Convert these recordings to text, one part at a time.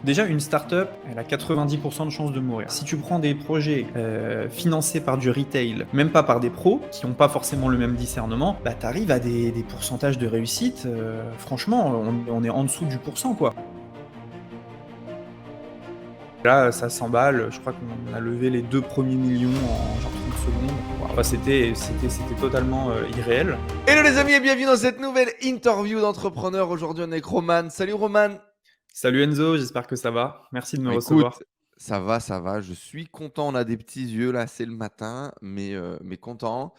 Déjà, une startup, elle a 90% de chances de mourir. Si tu prends des projets financés par du retail, même pas par des pros, qui n'ont pas forcément le même discernement, bah t'arrives à des pourcentages de réussite, franchement, on est en dessous du pourcent, quoi. Là, ça s'emballe, je crois qu'on a levé les 2 premiers millions en genre 30 secondes. Enfin, c'était totalement irréel. Hello les amis et bienvenue dans cette nouvelle interview d'entrepreneur. Aujourd'hui on est avec Roman. Salut Roman. Salut Enzo, j'espère que ça va. Merci de me Écoute, recevoir. ça va. Je suis content. On a des petits yeux là, c'est le matin, mais content.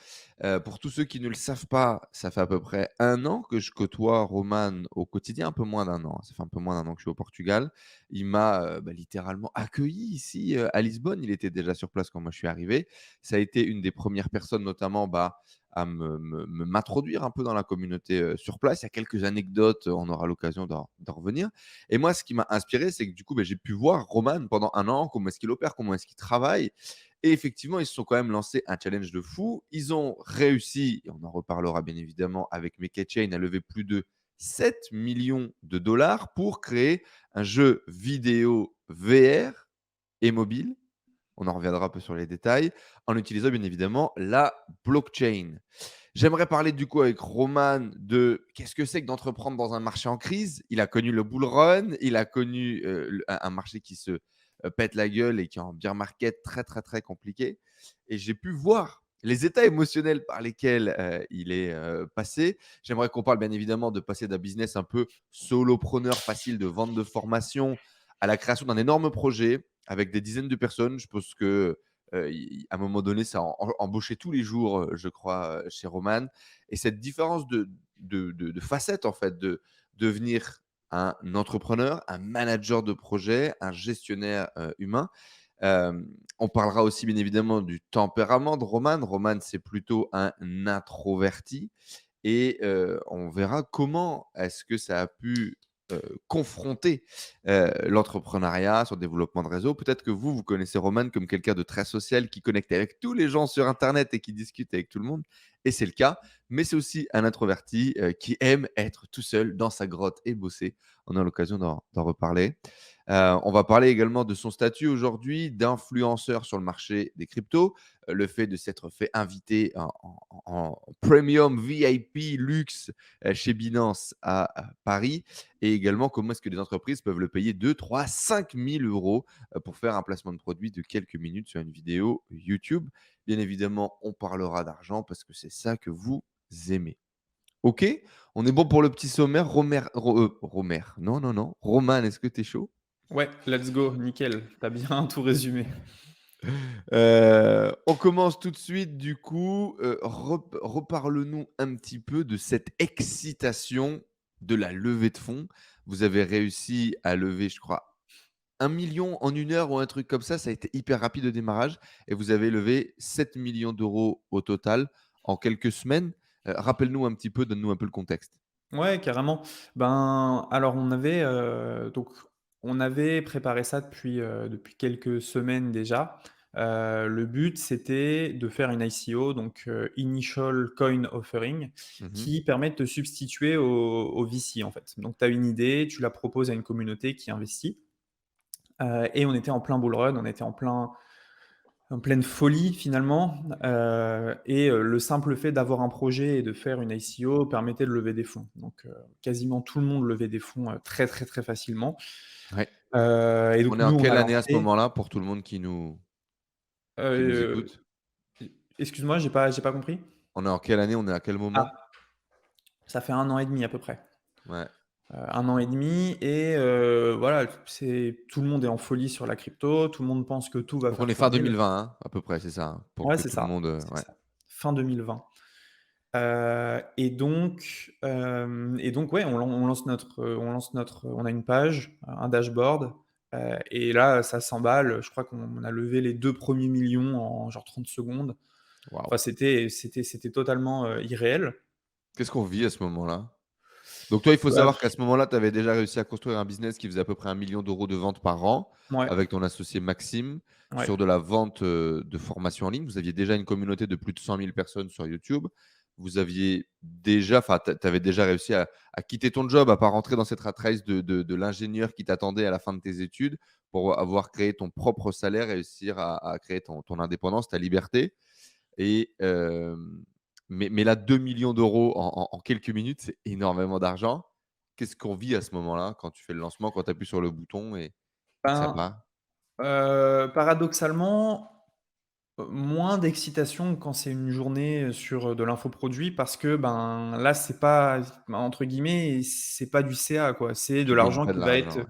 Pour tous ceux qui ne le savent pas, ça fait à peu près 1 an que je côtoie Roman au quotidien, un peu moins d'1 an. Ça fait un peu moins d'1 an que je suis au Portugal. Il m'a littéralement accueilli ici à Lisbonne. Il était déjà sur place quand moi je suis arrivé. Ça a été une des premières personnes notamment à m'introduire un peu dans la communauté sur place. Il y a quelques anecdotes, on aura l'occasion d'en revenir. Et moi, ce qui m'a inspiré, c'est que du coup, j'ai pu voir Roman pendant 1 an, comment est-ce qu'il opère, comment est-ce qu'il travaille. Et effectivement, ils se sont quand même lancés un challenge de fou. Ils ont réussi, et on en reparlera bien évidemment avec Mecha Chain, à lever plus de 7 millions de dollars pour créer un jeu vidéo VR et mobile. On en reviendra un peu sur les détails, en utilisant bien évidemment la blockchain. J'aimerais parler du coup avec Roman de qu'est-ce que c'est que d'entreprendre dans un marché en crise. Il a connu le bull run, il a connu un marché qui se pète la gueule et qui est en bear market très très très compliqué. Et j'ai pu voir les états émotionnels par lesquels il est passé. J'aimerais qu'on parle bien évidemment de passer d'un business un peu solopreneur facile de vente de formation à la création d'un énorme projet avec des dizaines de personnes. Je pense que à un moment donné, ça embauchait tous les jours, je crois, chez Roman. Et cette différence de facettes, en fait, de devenir un entrepreneur, un manager de projet, un gestionnaire humain. On parlera aussi, bien évidemment, du tempérament de Roman. Roman, c'est plutôt un introverti. Et on verra comment est-ce que ça a pu confronter l'entrepreneuriat sur le développement de réseau. Peut-être que vous connaissez Roman comme quelqu'un de très social qui connecte avec tous les gens sur Internet et qui discute avec tout le monde. Et c'est le cas. Mais c'est aussi un introverti qui aime être tout seul dans sa grotte et bosser. On a l'occasion d'en reparler. On va parler également de son statut aujourd'hui d'influenceur sur le marché des cryptos, le fait de s'être fait inviter en premium VIP luxe chez Binance à Paris, et également comment est-ce que les entreprises peuvent le payer 2, 3, 5 000 euros pour faire un placement de produit de quelques minutes sur une vidéo YouTube. Bien évidemment, on parlera d'argent parce que c'est ça que vous aimez. Ok, on est bon pour le petit sommaire. Romer, non, non, non. Roman, est-ce que tu es chaud? Ouais, let's go, nickel, t'as bien tout résumé. On commence tout de suite du coup, reparle-nous un petit peu de cette excitation de la levée de fonds. Vous avez réussi à lever, je crois, 1 million en 1 heure ou un truc comme ça a été hyper rapide au démarrage et vous avez levé 7 millions d'euros au total en quelques semaines. Rappelle-nous un petit peu, donne-nous un peu le contexte. Ouais, carrément. Ben, alors on avait préparé ça depuis quelques semaines déjà. Le but, c'était de faire une ICO, donc Initial Coin Offering, Mmh. qui permet de te substituer au VC, en fait. Donc tu as une idée, tu la proposes à une communauté qui investit, et on était en plein bull run, on était en pleine folie finalement, le simple fait d'avoir un projet et de faire une ICO permettait de lever des fonds. Donc quasiment tout le monde levait des fonds, très, très, très facilement. Ouais. Et donc On est en nous, on quelle a année à ce lancé, moment-là pour tout le monde qui nous heu, écoute? excuse-moi, j'ai pas compris? On est en quelle année? On est à quel moment? Ah, ça fait 1 an et demi à peu près. Ouais. 1 an et demi et voilà, c'est tout le monde est en folie sur la crypto, tout le monde pense que tout va Donc on faire est fin fois 1000. 2020, hein, à peu près, c'est ça, hein? Pour Ouais, que tout le monde, c'est ouais. ça, fin 2020. Et donc ouais, on a une page, un dashboard, et là, ça s'emballe. Je crois qu'on a levé les 2 premiers millions en genre 30 secondes. Waouh! Enfin, c'était totalement, irréel. Qu'est-ce qu'on vit à ce moment-là? Donc toi, il faut Bah, savoir qu'à ce moment-là, tu avais déjà réussi à construire un business qui faisait à peu près 1 million d'euros de ventes par an ouais, avec ton associé Maxime ouais. sur de la vente, de formation en ligne. Vous aviez déjà une communauté de plus de 100 000 personnes sur YouTube. vous aviez déjà enfin, tu avais déjà réussi à quitter ton job, à pas rentrer dans cette rat race de l'ingénieur qui t'attendait à la fin de tes études pour avoir créé ton propre salaire, réussir à créer ton indépendance, ta liberté et mais là 2 millions d'euros en quelques minutes, c'est énormément d'argent. Qu'est-ce qu'on vit à ce moment-là, quand tu fais le lancement, quand tu appuies sur le bouton et que ça Ben, part? paradoxalement, moins d'excitation que quand c'est une journée, sur, de l'infoproduit parce que, ben, là, c'est pas entre guillemets, c'est pas du CA quoi. C'est de Tu gagnes l'argent pas de l'argent, ouais.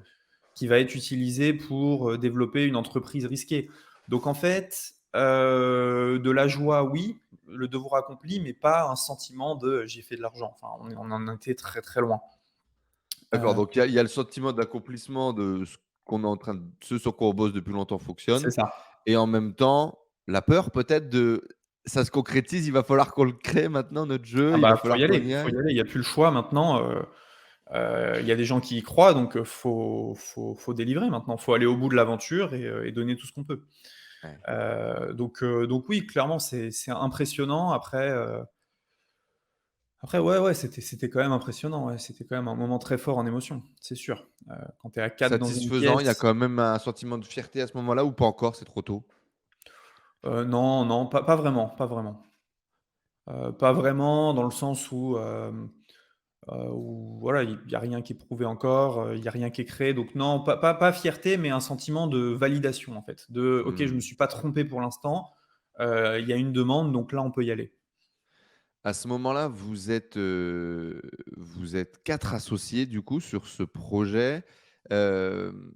qui va être utilisé pour, développer une entreprise risquée. Donc en fait, de la joie, oui, le devoir accompli, mais pas un sentiment de: «J'ai fait de l'argent». Enfin, on en était très, très loin. D'accord, Heu, donc il y a le sentiment d'accomplissement de ce qu'on est en train de ce sur quoi on bosse depuis longtemps c'est fonctionne ça. et en même temps, la peur peut-être de ça se concrétise, il va falloir qu'on le crée maintenant notre jeu, Ah il va bah, faut y falloir qu'on aller, y faut y aille? aller, il y a plus le choix maintenant, il y a des gens qui y croient donc faut délivrer maintenant. Faut aller au bout de l'aventure et donner tout ce qu'on peut. Ouais. Donc oui, clairement, c'est impressionnant. Après ouais, ouais, c'était quand même impressionnant, ouais. C'était quand même un moment très fort en émotion, c'est sûr. Quand tu es à 4 dans une Satisfaisant, il y a pièce, quand même un sentiment de fierté à ce moment-là ou pas encore, c'est trop tôt? non, non, pas vraiment, pas vraiment. Pas vraiment dans le sens où voilà, il y a rien qui est prouvé encore, il y a rien qui est créé donc non, pas fierté, mais un sentiment de validation, en fait. De: «OK, je me Mmh. suis pas trompé pour l'instant, il y a une demande, donc là, on peut y aller». À ce moment-là, vous êtes 4 associés du coup sur ce projet. Hem,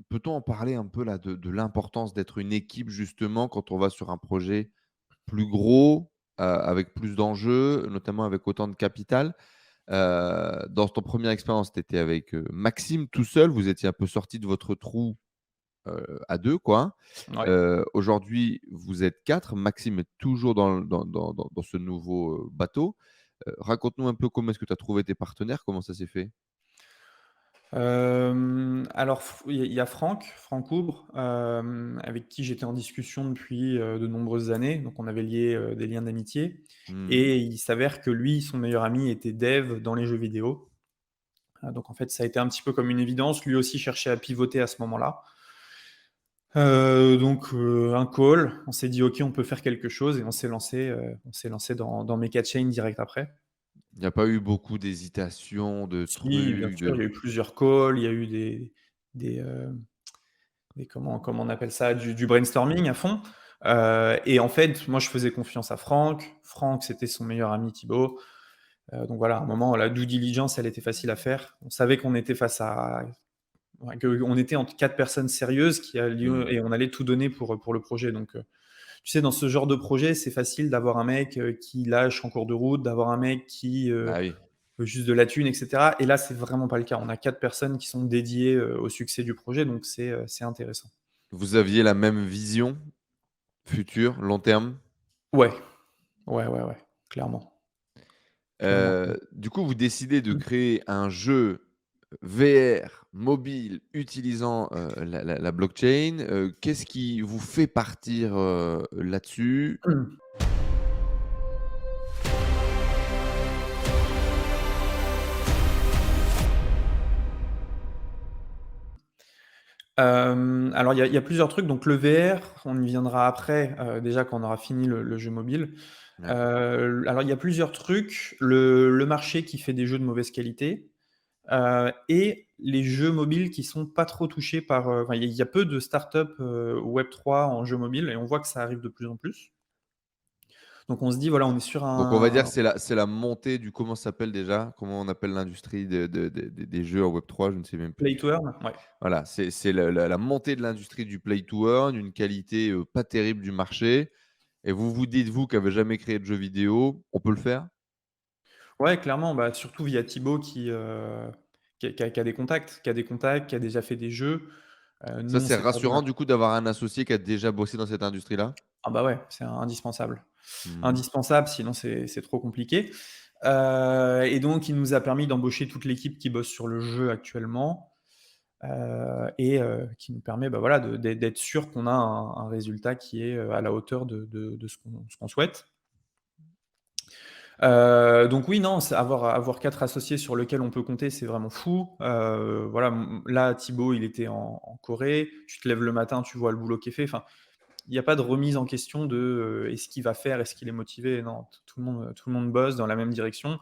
peut-on en parler un peu là de l'importance d'être une équipe justement quand on va sur un projet plus gros, avec plus d'enjeux, notamment avec autant de capital? Dans ton première expérience, tu étais avec, Maxime tout seul, vous étiez un peu sortis de votre trou, à 2 quoi. Ouais. Aujourd'hui, vous êtes 4. Maxime est toujours dans ce nouveau, bateau. Raconte-nous un peu comment est-ce que tu as trouvé tes partenaires? Comment ça s'est fait? Alors il y a Franck Houbre, avec qui j'étais en discussion depuis, de nombreuses années, donc on avait lié, des liens d'amitié Mmh. et il s'avère que lui, son meilleur ami était dev dans les jeux vidéo. Donc en fait, ça a été un petit peu comme une évidence. Lui aussi cherchait à pivoter à ce moment-là. Un call, on s'est dit: «OK, on peut faire quelque chose» et on s'est lancé dans Mecha Chain direct après. Il n'y a pas eu beaucoup d'hésitation, de Si, bien trucs, sûr, il y de a eu plusieurs calls, il y a eu des, heu, des comment on appelle ça? Du brainstorming à fond, et en fait, moi, je faisais confiance à Franck. Franck, c'était son meilleur ami Thibaut, donc voilà, à un moment, la due diligence, elle était facile à faire. On savait qu'on était face à ouais, qu'on était entre 4 personnes sérieuses qui allions mmh. et on allait tout donner pour le projet tu sais, dans ce genre de projet, c'est facile d'avoir un mec, qui lâche en cours de route, d'avoir un mec qui, Bah oui. veut juste de la thune et cetera et là, c'est vraiment pas le cas. On a 4 personnes qui sont dédiées, au succès du projet donc c'est intéressant. Vous aviez la même vision future, long terme? Ouais, ouais, ouais, ouais, clairement, clairement, clairement. Du coup, vous décidez de Mmh. créer un jeu VR mobile utilisant, la blockchain. Qu'est-ce qui vous fait partir, là-dessus? Alors il y a plusieurs trucs, donc le VR, on y viendra après, déjà quand on aura fini le jeu mobile. Ouais. Alors il y a plusieurs trucs, le marché qui fait des jeux de mauvaise qualité, et les jeux mobiles qui sont pas trop touchés par, enfin il y a peu de startups, Web3 en jeux mobiles et on voit que ça arrive de plus en plus. Donc on se dit voilà, on est sur Donc on va dire que un c'est la montée du comment ça s'appelle déjà? Comment on appelle l'industrie des jeux en Web3? Je ne sais même plus. play to earn, ouais. Voilà, c'est la montée de l'industrie du play to earn, une qualité, pas terrible du marché et vous vous dites, vous qui avez jamais créé de jeux vidéo: «On peut le faire?» Ouais, clairement, bah, surtout via Thibaut qui a des contacts, qui a déjà fait des jeux. Nous Ça, on c'est s'est pas rassurant du coup d'avoir un associé qui a déjà bossé dans cette industrie-là? ah bah, ouais, c'est indispensable. Mmh. Indispensable, sinon c'est trop compliqué. Et donc il nous a permis d'embaucher toute l'équipe qui bosse sur le jeu actuellement, qui nous permet, bah, voilà, d'être sûr qu'on a un résultat qui est, à la hauteur de ce qu'on souhaite. Donc oui, non, c'est avoir 4 associés sur lesquels on peut compter, c'est vraiment fou. Voilà, là, Thibaut, il était en Corée. Tu te lèves le matin, tu vois le boulot qui est fait. Enfin, il y a pas de remise en question de, est-ce qu'il va faire? Est-ce qu'il est motivé? Non, tout le monde bosse dans la même direction,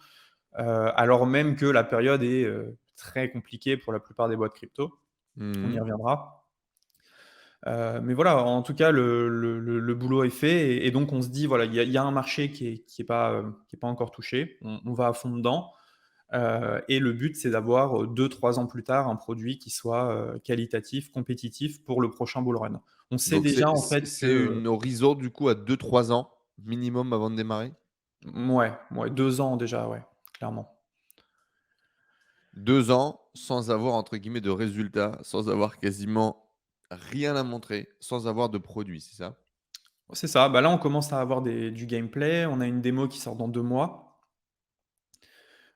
alors même que la période est, très compliquée pour la plupart des boîtes crypto. On y Mmh. reviendra. Mais voilà, en tout cas, le boulot est fait et donc on se dit: «Voilà, il y a un marché qui est pas encore touché. On va à fond dedans». Et le but, c'est d'avoir, 2-3 ans plus tard, un produit qui soit, qualitatif, compétitif pour le prochain bull run. On sait Donc déjà en fait c'est que, une horizon du coup à 2-3 ans minimum avant de démarrer? mouais, 2 ans déjà, ouais, clairement. 2 ans sans avoir entre guillemets «de résultats», sans avoir quasiment rien à montrer, sans avoir de produit, c'est ça? C'est ça, bah, là, on commence à avoir du gameplay, on a une démo qui sort dans 2 mois,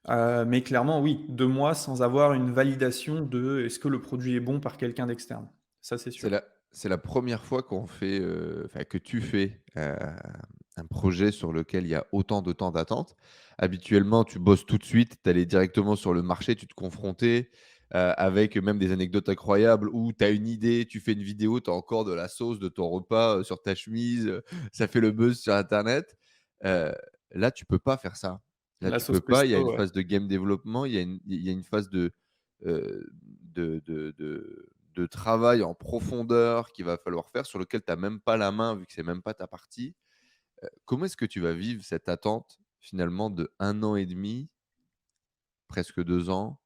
mais clairement, oui, 2 mois sans avoir une validation de est-ce que le produit est bon par quelqu'un d'externe. Ça, c'est C'est sûr. la première fois qu'on fait, enfin que tu fais, un projet sur lequel il y a autant de temps d'attente. Habituellement, tu bosses tout de suite, tu allais directement sur le marché, tu te confrontais, avec même des anecdotes incroyables où tu as une idée, tu fais une vidéo, tu as encore de la sauce de ton repas, sur ta chemise, ça fait le buzz sur internet. Heu, Là, tu peux pas faire ça. Là, La tu sauce peux pas, il y a une pesto, ouais. phase de game développement, il y a une phase de travail en profondeur qu'il va falloir faire, sur lequel tu as même pas la main vu que c'est même pas ta partie. Comment est-ce que tu vas vivre cette attente finalement de 1 an et demi, presque 2 ans,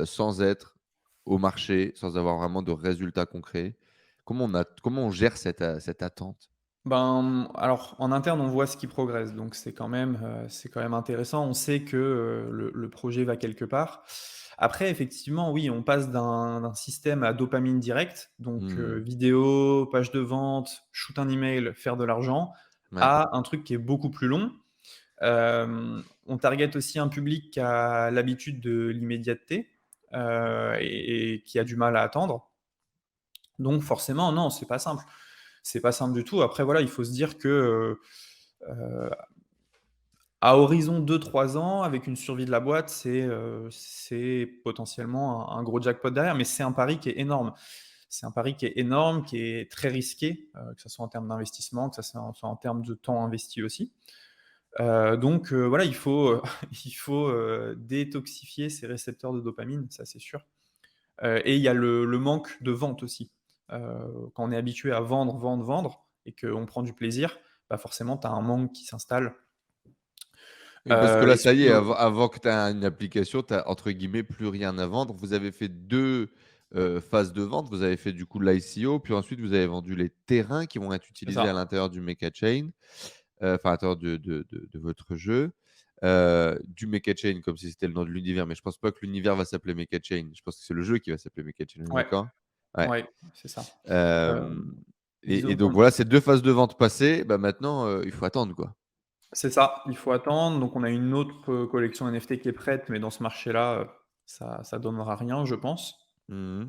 sans être au marché, sans avoir vraiment de résultats concrets? Comment on gère cette attente? Ben, alors en interne, on voit ce qui progresse, donc c'est quand même intéressant. On sait que, le projet va quelque part. Après effectivement, oui, on passe d'un système à dopamine directe, donc Mmh. vidéo, page de vente, shoot un email, faire de l'argent, Ouais. à un truc qui est beaucoup plus long. On target aussi un public qui a l'habitude de l'immédiateté, et qui a du mal à attendre. Donc forcément, non, c'est pas simple. C'est pas simple du tout. Après voilà, il faut se dire que, à horizon 2-3 ans, avec une survie de la boîte, c'est potentiellement un gros jackpot derrière, mais c'est un pari qui est énorme. C'est un pari qui est énorme, qui est très risqué, que ça soit en termes d'investissement, que ça soit en termes de temps investi aussi. Donc voilà, il faut, il faut, détoxifier ces récepteurs de dopamine, ça c'est sûr. Et il y a le manque de vente aussi. Quand on est habitué à vendre, vendre, vendre et qu'on prend du plaisir, bah, forcément tu as un manque qui s'installe. Oui, parce que là, Et ça y est, sur avant que tu aies une application, tu as entre guillemets «plus rien à vendre». Vous avez fait 2 phases de vente. Vous avez fait du coup l'ICO, puis ensuite vous avez vendu les terrains qui vont être c'est utilisés à ça. l'intérieur du Mecha Chain, enfin à l'intérieur de votre jeu. Du Mecha Chain comme si c'était le nom de l'univers, mais je pense pas que l'univers va s'appeler Mecha Chain. Je pense que c'est le jeu qui va s'appeler Mecha Chain, on est Ouais, d'accord? Ouais. ouais, c'est ça. Hem Hem, et disons donc qu'on voilà, ces 2 phases de vente passées, bah, maintenant, il faut attendre quoi. c'est ça, il faut attendre. Donc on a une autre, collection NFT qui est prête, mais dans ce marché-là, ça donnera rien, je pense. Mmh.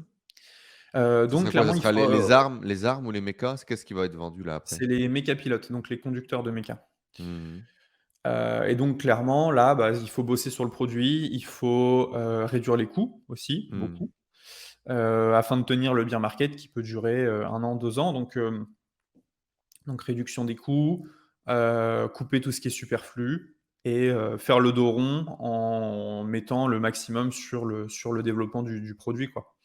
Ça Donc sera quoi? Ça clairement, il sera faut, les armes ou les mechas? Qu'est-ce qui va être vendu là après? c'est les méca pilotes, donc les conducteurs de méca. Mmh. Et donc clairement, là, bah, il faut bosser sur le produit, il faut, réduire les coûts aussi, Mmh. beaucoup, afin de tenir le bear market qui peut durer, 1 an, 2 ans. Donc réduction des coûts, couper tout ce qui est superflu et faire le dos rond en mettant le maximum sur le développement du produit, quoi,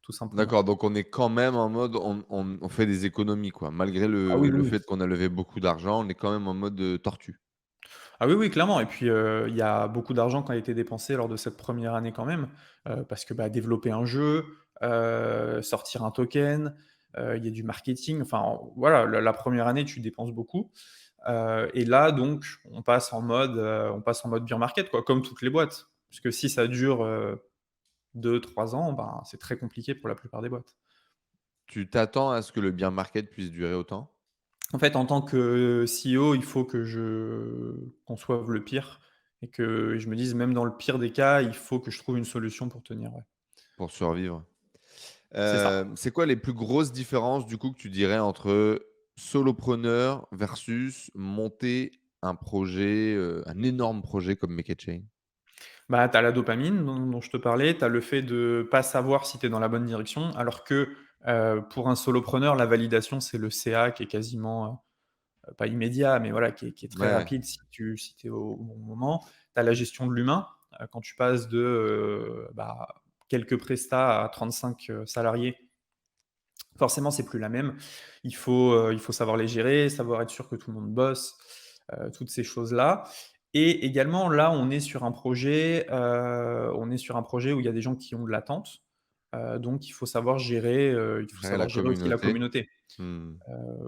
tout simplement. D'accord, donc on est quand même en mode on fait des économies quoi. Malgré Ah oui, le oui, oui. fait qu'on a levé beaucoup d'argent, on est quand même en mode, tortue. Ah oui, oui, clairement et puis, il y a beaucoup d'argent qui a été dépensé lors de cette première année quand même, parce que, bah, développer un jeu, sortir un token, il y a du marketing, enfin, voilà, la 1re année, tu dépenses beaucoup, et là, donc, on passe en mode bear market, quoi, comme toutes les boîtes. Parce que si ça dure, 2-3 ans, ben, c'est très compliqué pour la plupart des boîtes. Tu t'attends à ce que le bear market puisse durer autant? En fait, en tant que CEO, il faut que je conçoive le pire et que je me dise même dans le pire des cas, il faut que je trouve une solution pour tenir, ouais. Pour survivre? C'est ça. C'est quoi les plus grosses différences du coup que tu dirais entre solopreneur versus monter un projet, un énorme projet comme Make It Chain? Bah, tu as la dopamine dont je te parlais, tu as le fait de pas savoir si tu es dans la bonne direction, alors que, pour un solopreneur, la validation, c'est le CA qui est quasiment, pas immédiat, mais voilà, qui est très Ouais, rapide si tu es au bon moment. Tu as la gestion de l'humain, quand tu passes de, bah, quelques prestats à 35, salariés, forcément, c'est plus la même. Il faut savoir les gérer, savoir être sûr que tout le monde bosse, toutes ces choses-là. Et également, là, on est sur un projet où il y a des gens qui ont de l'attente, donc il faut gérer la savoir gérer aussi la communauté. communauté. Mmh.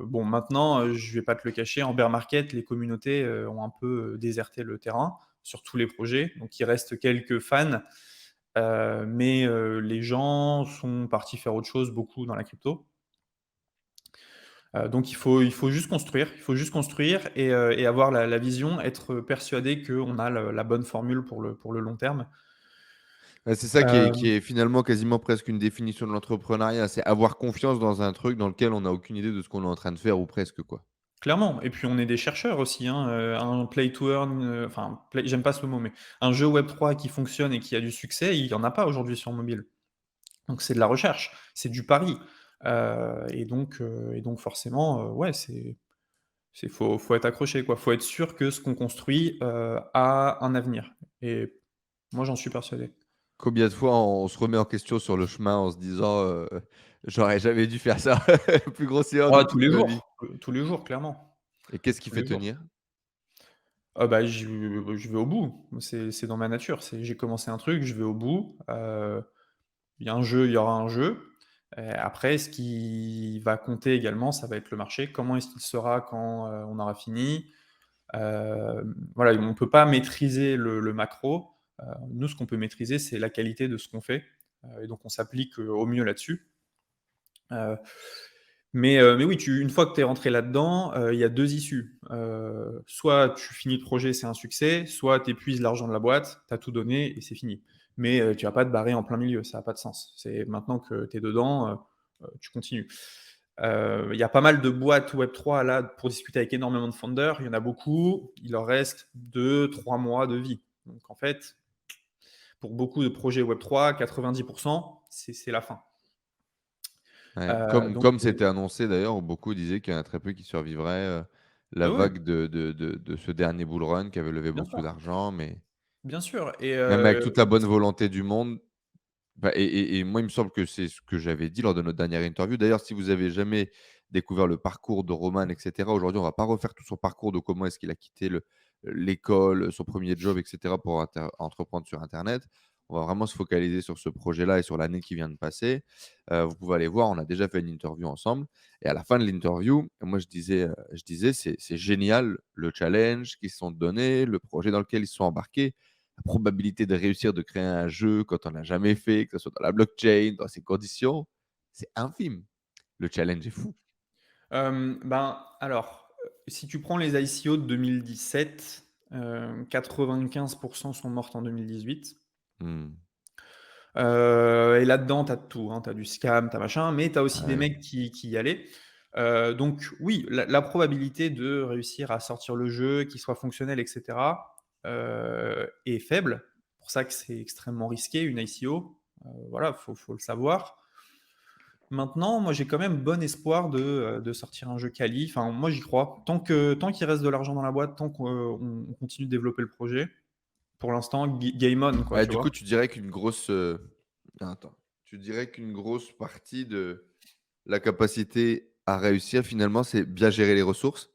Bon, maintenant, je vais pas te le cacher, en bear market, les communautés, ont un peu, déserté le terrain sur tous les projets, donc il reste quelques fans, mais les gens sont partis faire autre chose, beaucoup dans la crypto. Donc il faut juste construire, et avoir la vision, être persuadé qu'on a le la bonne formule pour le long terme. Ouais, c'est ça qui Hem, est finalement quasiment presque une définition de l'entrepreneuriat, c'est avoir confiance dans un truc dans lequel on n'a aucune idée de ce qu'on est en train de faire ou presque, quoi. Clairement, et puis on est des chercheurs aussi, hein, un play to earn, enfin play, j'aime pas ce mot, mais un jeu web 3 qui fonctionne et qui a du succès, il y en a pas aujourd'hui sur mobile. Donc c'est de la recherche, c'est du pari, et donc forcément, ouais, faut être accroché, quoi. Faut être sûr que ce qu'on construit, a un avenir, et moi j'en suis persuadé. Combien de fois on se remet en question sur le chemin en se disant, «J'aurais jamais dû faire ça, plus grosse erreur de Ouais, toute ma vie» tous les jours, clairement, et qu'est-ce qui tous fait les jours. tenir? Ah bah, je vais au bout, c'est dans ma nature, j'ai commencé un truc, je vais au bout, il y a un jeu, il y aura un jeu. Après, ce qui va compter également, ça va être le marché. Comment est-ce qu'il sera quand, on aura fini? Voilà, on ne peut pas maîtriser le macro. Nous, ce qu'on peut maîtriser, c'est la qualité de ce qu'on fait, et donc on s'applique, au mieux là-dessus. Heu, mais oui, une fois que tu es rentré là-dedans, il y a 2 issues. Soit tu finis le projet, c'est un succès, soit tu épuises l'argent de la boîte, tu as tout donné et c'est fini. Mais tu vas pas te barrer en plein milieu, ça a pas de sens. C'est maintenant que tu es dedans, tu continues. Il y a pas mal de boîtes web 3 là pour discuter avec énormément de founders, il y en a beaucoup, il leur reste 2 3 mois de vie. Donc en fait, pour beaucoup de projets web 3, 90, c'est la fin. Ouais, comme Donc c'était annoncé d'ailleurs, où beaucoup disaient qu'il y en a très peu qui survivraient, la oui, vague de ce dernier bull run qui avait levé bien beaucoup sûr, d'argent, mais bien sûr, et même avec toute la bonne volonté du monde, bah et moi, il me semble que c'est ce que j'avais dit lors de notre dernière interview. D'ailleurs, si vous avez jamais découvert le parcours de Roman et cetera, aujourd'hui, on va pas refaire tout son parcours de comment est-ce qu'il a quitté l'école, son premier job et cetera pour entreprendre sur internet. On va vraiment se focaliser sur ce projet-là et sur l'année qui vient de passer. Vous pouvez aller voir, on a déjà fait une interview ensemble et à la fin de l'interview, moi je disais: «C'est génial le challenge qu'ils se sont donnés, le projet dans lequel ils se sont embarqués». La probabilité de réussir de créer un jeu quand on n'a jamais fait, que ce soit dans la blockchain, dans ces conditions, c'est infime. Le challenge est fou. Ben, alors, si tu prends les ICO de 2017, 95 sont mortes en 2018. Mmh. Et là-dedans, tu as de tout, hein. Tu as du scam, tu as machin, mais tu as aussi des Ouais. mecs qui y allaient. Donc oui, la probabilité de réussir à sortir le jeu, qu'il soit fonctionnel et cetera, est faible. Pour ça que c'est extrêmement risqué une ICO, voilà, faut le savoir. Maintenant, moi, j'ai quand même bon espoir de sortir un jeu quali. Enfin, moi, j'y crois. Tant qu'il reste de l'argent dans la boîte, tant qu'on continue de développer le projet, pour l'instant, game on, quoi, Ouais, tu du coup, vois? tu dirais qu'une grosse, attends, tu dirais qu'une grosse partie de la capacité à réussir finalement, c'est bien gérer les ressources?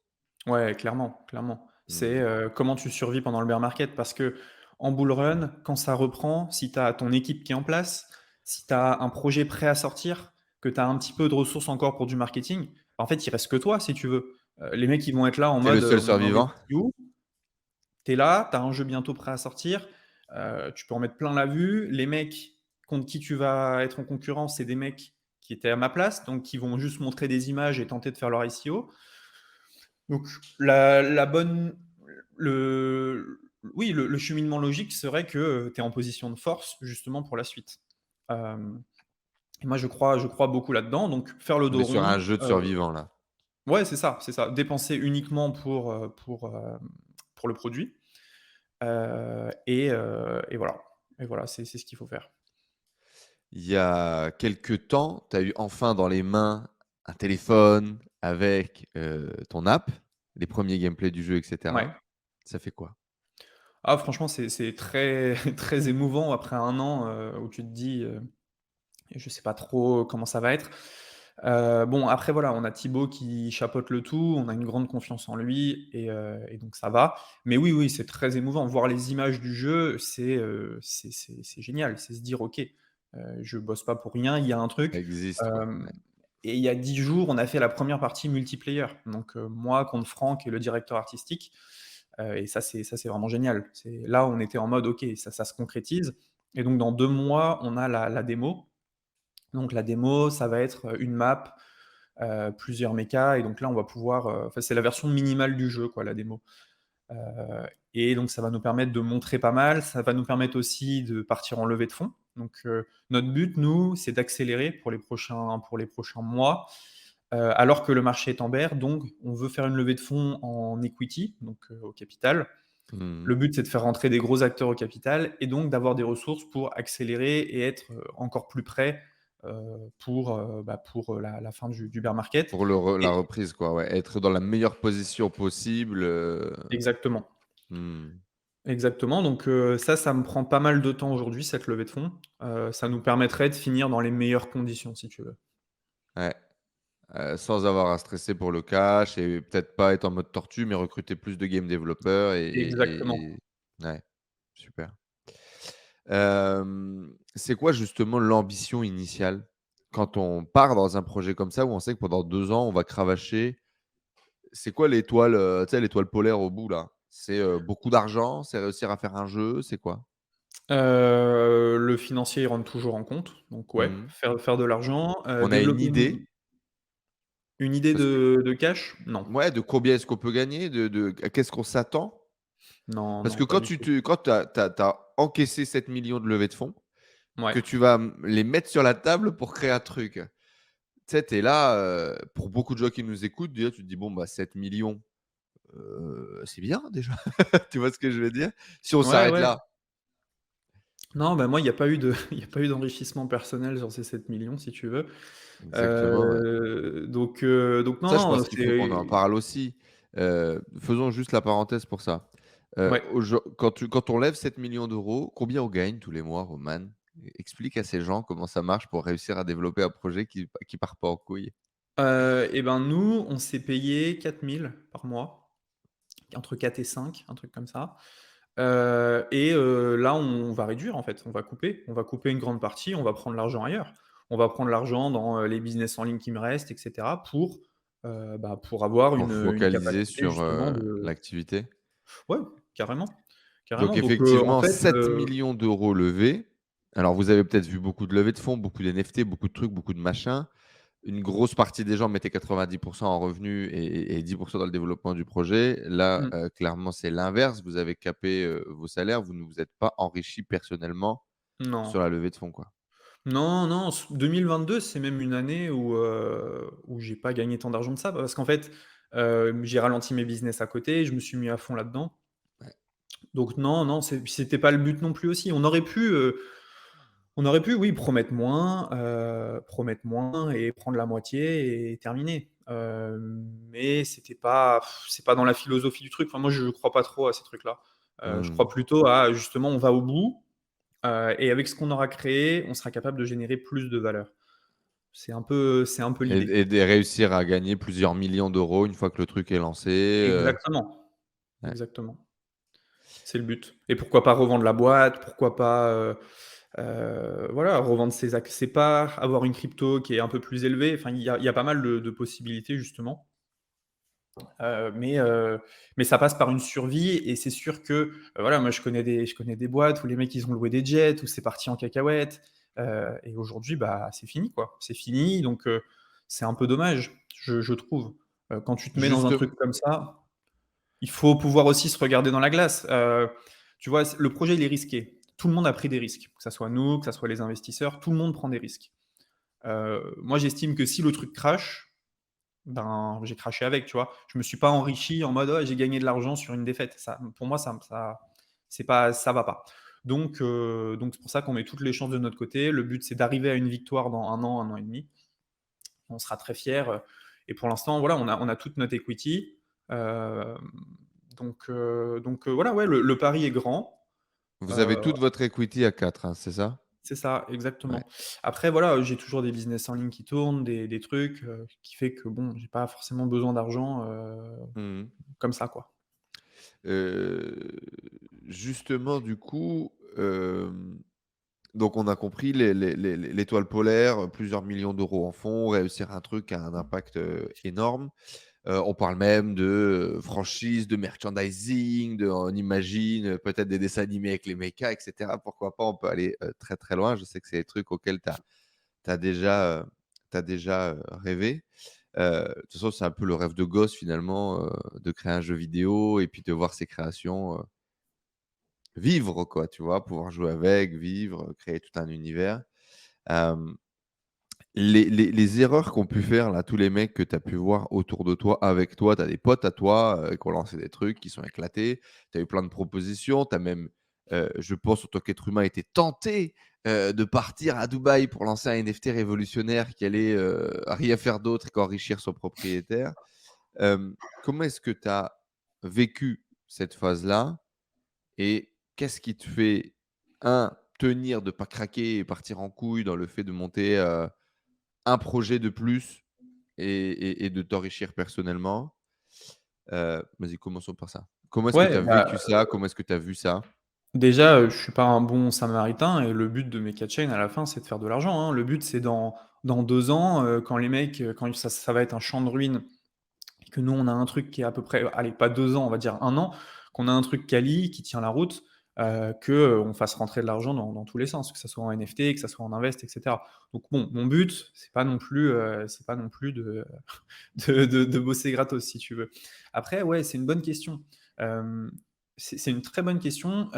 Ouais, clairement, clairement. C'est, Mmh. comment tu survis pendant le bear market, parce que en bull run, quand ça reprend, si tu as ton équipe qui est en place, si tu as un projet prêt à sortir, que tu as un petit peu de ressources encore pour du marketing, en fait, il reste que toi, si tu veux. Les mecs, ils vont être là en Tu le mode, seul «On survivant? investit où?» Tu es là, tu as un jeu bientôt prêt à sortir, tu peux en mettre plein la vue. Les mecs contre qui tu vas être en concurrence, c'est des mecs qui étaient à ma place, donc qui vont juste montrer des images et tenter de faire leur ICO. Donc la bonne le oui, le cheminement logique serait que, tu es en position de force justement pour la suite. Hem Et moi je crois beaucoup là-dedans, donc faire le On est dos sur un rond, jeu de survivants là. ouais, c'est ça, c'est ça. Dépenser uniquement pour le produit. Et voilà. Et voilà, c'est ce qu'il faut faire. Il y a quelque temps, tu as eu enfin dans les mains un téléphone avec, ton app, les premiers gameplays du jeu et Ouais. cetera. Ça fait quoi? Ah franchement, c'est très très émouvant après un an, où tu te dis, «Je sais pas trop comment ça va être». Bon après voilà, on a Thibaut qui chapeaute le tout, on a une grande confiance en lui et donc ça va. Mais oui, oui, c'est très émouvant. Voir les images du jeu, c'est génial. C'est se dire: «OK, je bosse pas pour rien, il y a un Ça truc». existe quoi, Hem ouais. et il y a 10 jours, on a fait la première partie multiplayer. Donc moi contre Franck et le directeur artistique, et ça c'est vraiment génial. C'est là, on était en mode: «OK, ça se concrétise» et donc dans 2 mois, on a la démo. Donc la démo, ça va être, une map, plusieurs mechas et donc là, on va pouvoir, enfin, c'est la version minimale du jeu, quoi, la démo. Heu et donc ça va nous permettre de montrer pas mal. Ça va nous permettre aussi de partir en levée de fonds. Donc notre but, nous, c'est d'accélérer pour les prochains mois, alors que le marché est en bear. Donc on veut faire une levée de fonds en equity, donc au capital. Mmh. Le but, c'est de faire rentrer des gros acteurs au capital et donc d'avoir des ressources pour accélérer et être, encore plus prêt, pour la fin du bear market Pour la et reprise quoi, ouais, être dans la meilleure position possible, exactement, mmh, exactement donc ça me prend pas mal de temps aujourd'hui, cette levée de fonds. Ça nous permettrait de finir dans les meilleures conditions, si tu veux. ouais, sans avoir à stresser pour le cash et peut-être pas être en mode tortue, mais recruter plus de game développeurs Exactement. et ouais, super. C'est quoi justement l'ambition initiale? Quand on part dans un projet comme ça où on sait que pendant 2 ans on va cravacher, c'est quoi l'étoile, tu sais l'étoile polaire au bout là? C'est, beaucoup d'argent? C'est réussir à faire un jeu? C'est quoi? Le financier, il rentre toujours en compte, donc ouais, Mmh. faire de l'argent, On a une développer idée? une idée Parce que de cash? Non. ouais, de combien est-ce qu'on peut gagner? De à qu'est-ce qu'on s'attend? Non, Parce que non, pas du tout. quand tu as encaissé 7 millions de levée de fonds, Ouais. que tu vas, les mettre sur la table pour créer un truc. Tu sais, tu es là, pour beaucoup de gens qui nous écoutent, déjà tu te dis: «Bon, bah, 7 millions, c'est bien déjà». Tu vois ce que je veux dire? Si on Ouais, s'arrête ouais. là Non, bah, moi, il y a pas eu de il y a pas eu d'enrichissement personnel sur ces 7 millions, si tu veux. exactement, ouais. Donc Ça, je non, pense qu'il faut qu'on en c'est parle aussi. Faisons juste la parenthèse pour ça. ouais. Quand on lève 7 millions d'euros, combien on gagne tous les mois, Roman? Explique à ces gens comment ça marche pour réussir à développer un projet qui part pas en couille. Et ben, nous, on s'est payé 4 000 par mois, entre 4 et 5, un truc comme ça. Là, on va réduire, en fait, on va couper. On va couper une grande partie, on va prendre l'argent ailleurs. On va prendre l'argent dans, les business en ligne qui me restent et cetera pour avoir Pour une focaliser capacité sur, justement de l'activité. ouais, carrément, Donc carrément. En effectivement, fait, 7 millions d'euros levés. Alors vous avez peut-être vu beaucoup de levées de fonds, beaucoup d'NFT, beaucoup de trucs, beaucoup de machins. Une grosse partie des gens mettaient 90 en revenus et 10 dans le développement du projet. Là, mmh, clairement, c'est l'inverse. Vous avez capé, vos salaires. Vous ne vous êtes pas enrichi personnellement non. sur la levée de fonds, quoi. Non, non, 2022, c'est même une année où j'ai pas gagné tant d'argent que ça, parce qu'en fait, j'ai ralenti mes business à côté, je me suis mis à fond là-dedans. Ouais. Donc non, non, c'était pas le but non plus aussi. On aurait pu, oui, promettre moins et prendre la moitié et terminer. Mais c'est pas dans la philosophie du truc. Enfin, moi, je crois pas trop à ces trucs-là. Je crois Mmh. plutôt à justement, on va au bout, et avec ce qu'on aura créé, on sera capable de générer plus de valeur. C'est un peu l'idée. Et de réussir à gagner plusieurs millions d'euros une fois que le truc est lancé, Exactement, ouais. exactement. C'est le but et pourquoi pas revendre la boîte, pourquoi pas, voilà, revendre ses parts, avoir une crypto qui est un peu plus élevée. Enfin, il y a pas mal de possibilités justement, mais ça passe par une survie et c'est sûr que, voilà, moi je connais des boîtes où les mecs ils ont loué des jets, où c'est parti en cacahuète, et aujourd'hui, bah, c'est fini quoi. C'est fini donc c'est un peu dommage, je trouve. Quand tu te mets dans un Justem truc comme ça, il faut pouvoir aussi se regarder dans la glace. Tu vois, le projet, il est risqué. Tout le monde a pris des risques, que ça soit nous, que ça soit les investisseurs, tout le monde prend des risques. Moi, j'estime que si le truc crache, ben, j'ai craché avec, tu vois? Je me suis pas enrichi en mode: «Ouais, j'ai gagné de l'argent sur une défaite». Ça, pour moi, c'est pas ça va pas. Donc c'est pour ça qu'on met toutes les chances de notre côté. Le but, c'est d'arriver à une victoire dans un an et demi. On sera très fiers, et pour l'instant, voilà, on a toute notre equity, hem, voilà, ouais, le pari est grand, Vous avez heu, toute votre equity à 4, hein, c'est ça? c'est ça, Ouais. exactement. Après voilà, j'ai toujours des business en ligne qui tournent, des trucs, qui fait que bon, j'ai pas forcément besoin d'argent, Mmh. comme ça, quoi. Heu, Justement, du coup, donc on a compris l'étoile polaire, plusieurs millions d'euros en fonds, réussir un truc à un impact, énorme. On parle même de, franchise, de merchandising, on imagine, peut-être des dessins animés avec les mechas et cetera. Pourquoi pas? On peut aller, très, très loin. Je sais que c'est des trucs auxquels tu as déjà, rêvé. De toute façon, c'est un peu le rêve de gosse finalement, de créer un jeu vidéo et puis de voir ses créations, vivre quoi, tu vois? Pouvoir jouer avec, vivre, créer tout un univers. Hem les erreurs qu'ont pu faire là tous les mecs que tu as pu voir autour de toi, avec toi, tu as des potes à toi, qui ont lancé des trucs, qui sont éclatés. Tu as eu plein de propositions, tu as même, je pense en tant qu'être humain été tenté, de partir à Dubaï pour lancer un NFT révolutionnaire qui allait, rien faire d'autre qu'enrichir son propriétaire. Comment est-ce que tu as vécu cette phase-là? Et qu'est-ce qui te fait, un tenir de pas craquer et partir en couille dans le fait de monter, un projet de plus et de t'enrichir personnellement. Vas-y, commençons par ça. Comment est-ce que tu Ouais, as bah, vécu ça? Comment est-ce que tu as vu ça? déjà, je suis pas un bon samaritain et le but de mes catch-chain à la fin, c'est de faire de l'argent, hein. Le but, c'est dans 2 ans, quand les mecs, quand ça va être un champ de ruines et que nous, on a un truc qui est à peu près, allez, pas 2 ans, on va dire 1 an, qu'on a un truc quali, qui tient la route, on fasse rentrer de l'argent dans tous les sens, que ça soit en NFT, que ça soit en invest, et cetera. Donc bon, mon but, c'est pas non plus de bosser gratos, si tu veux. Après, ouais, c'est une bonne question. Hem, c'est une très bonne question,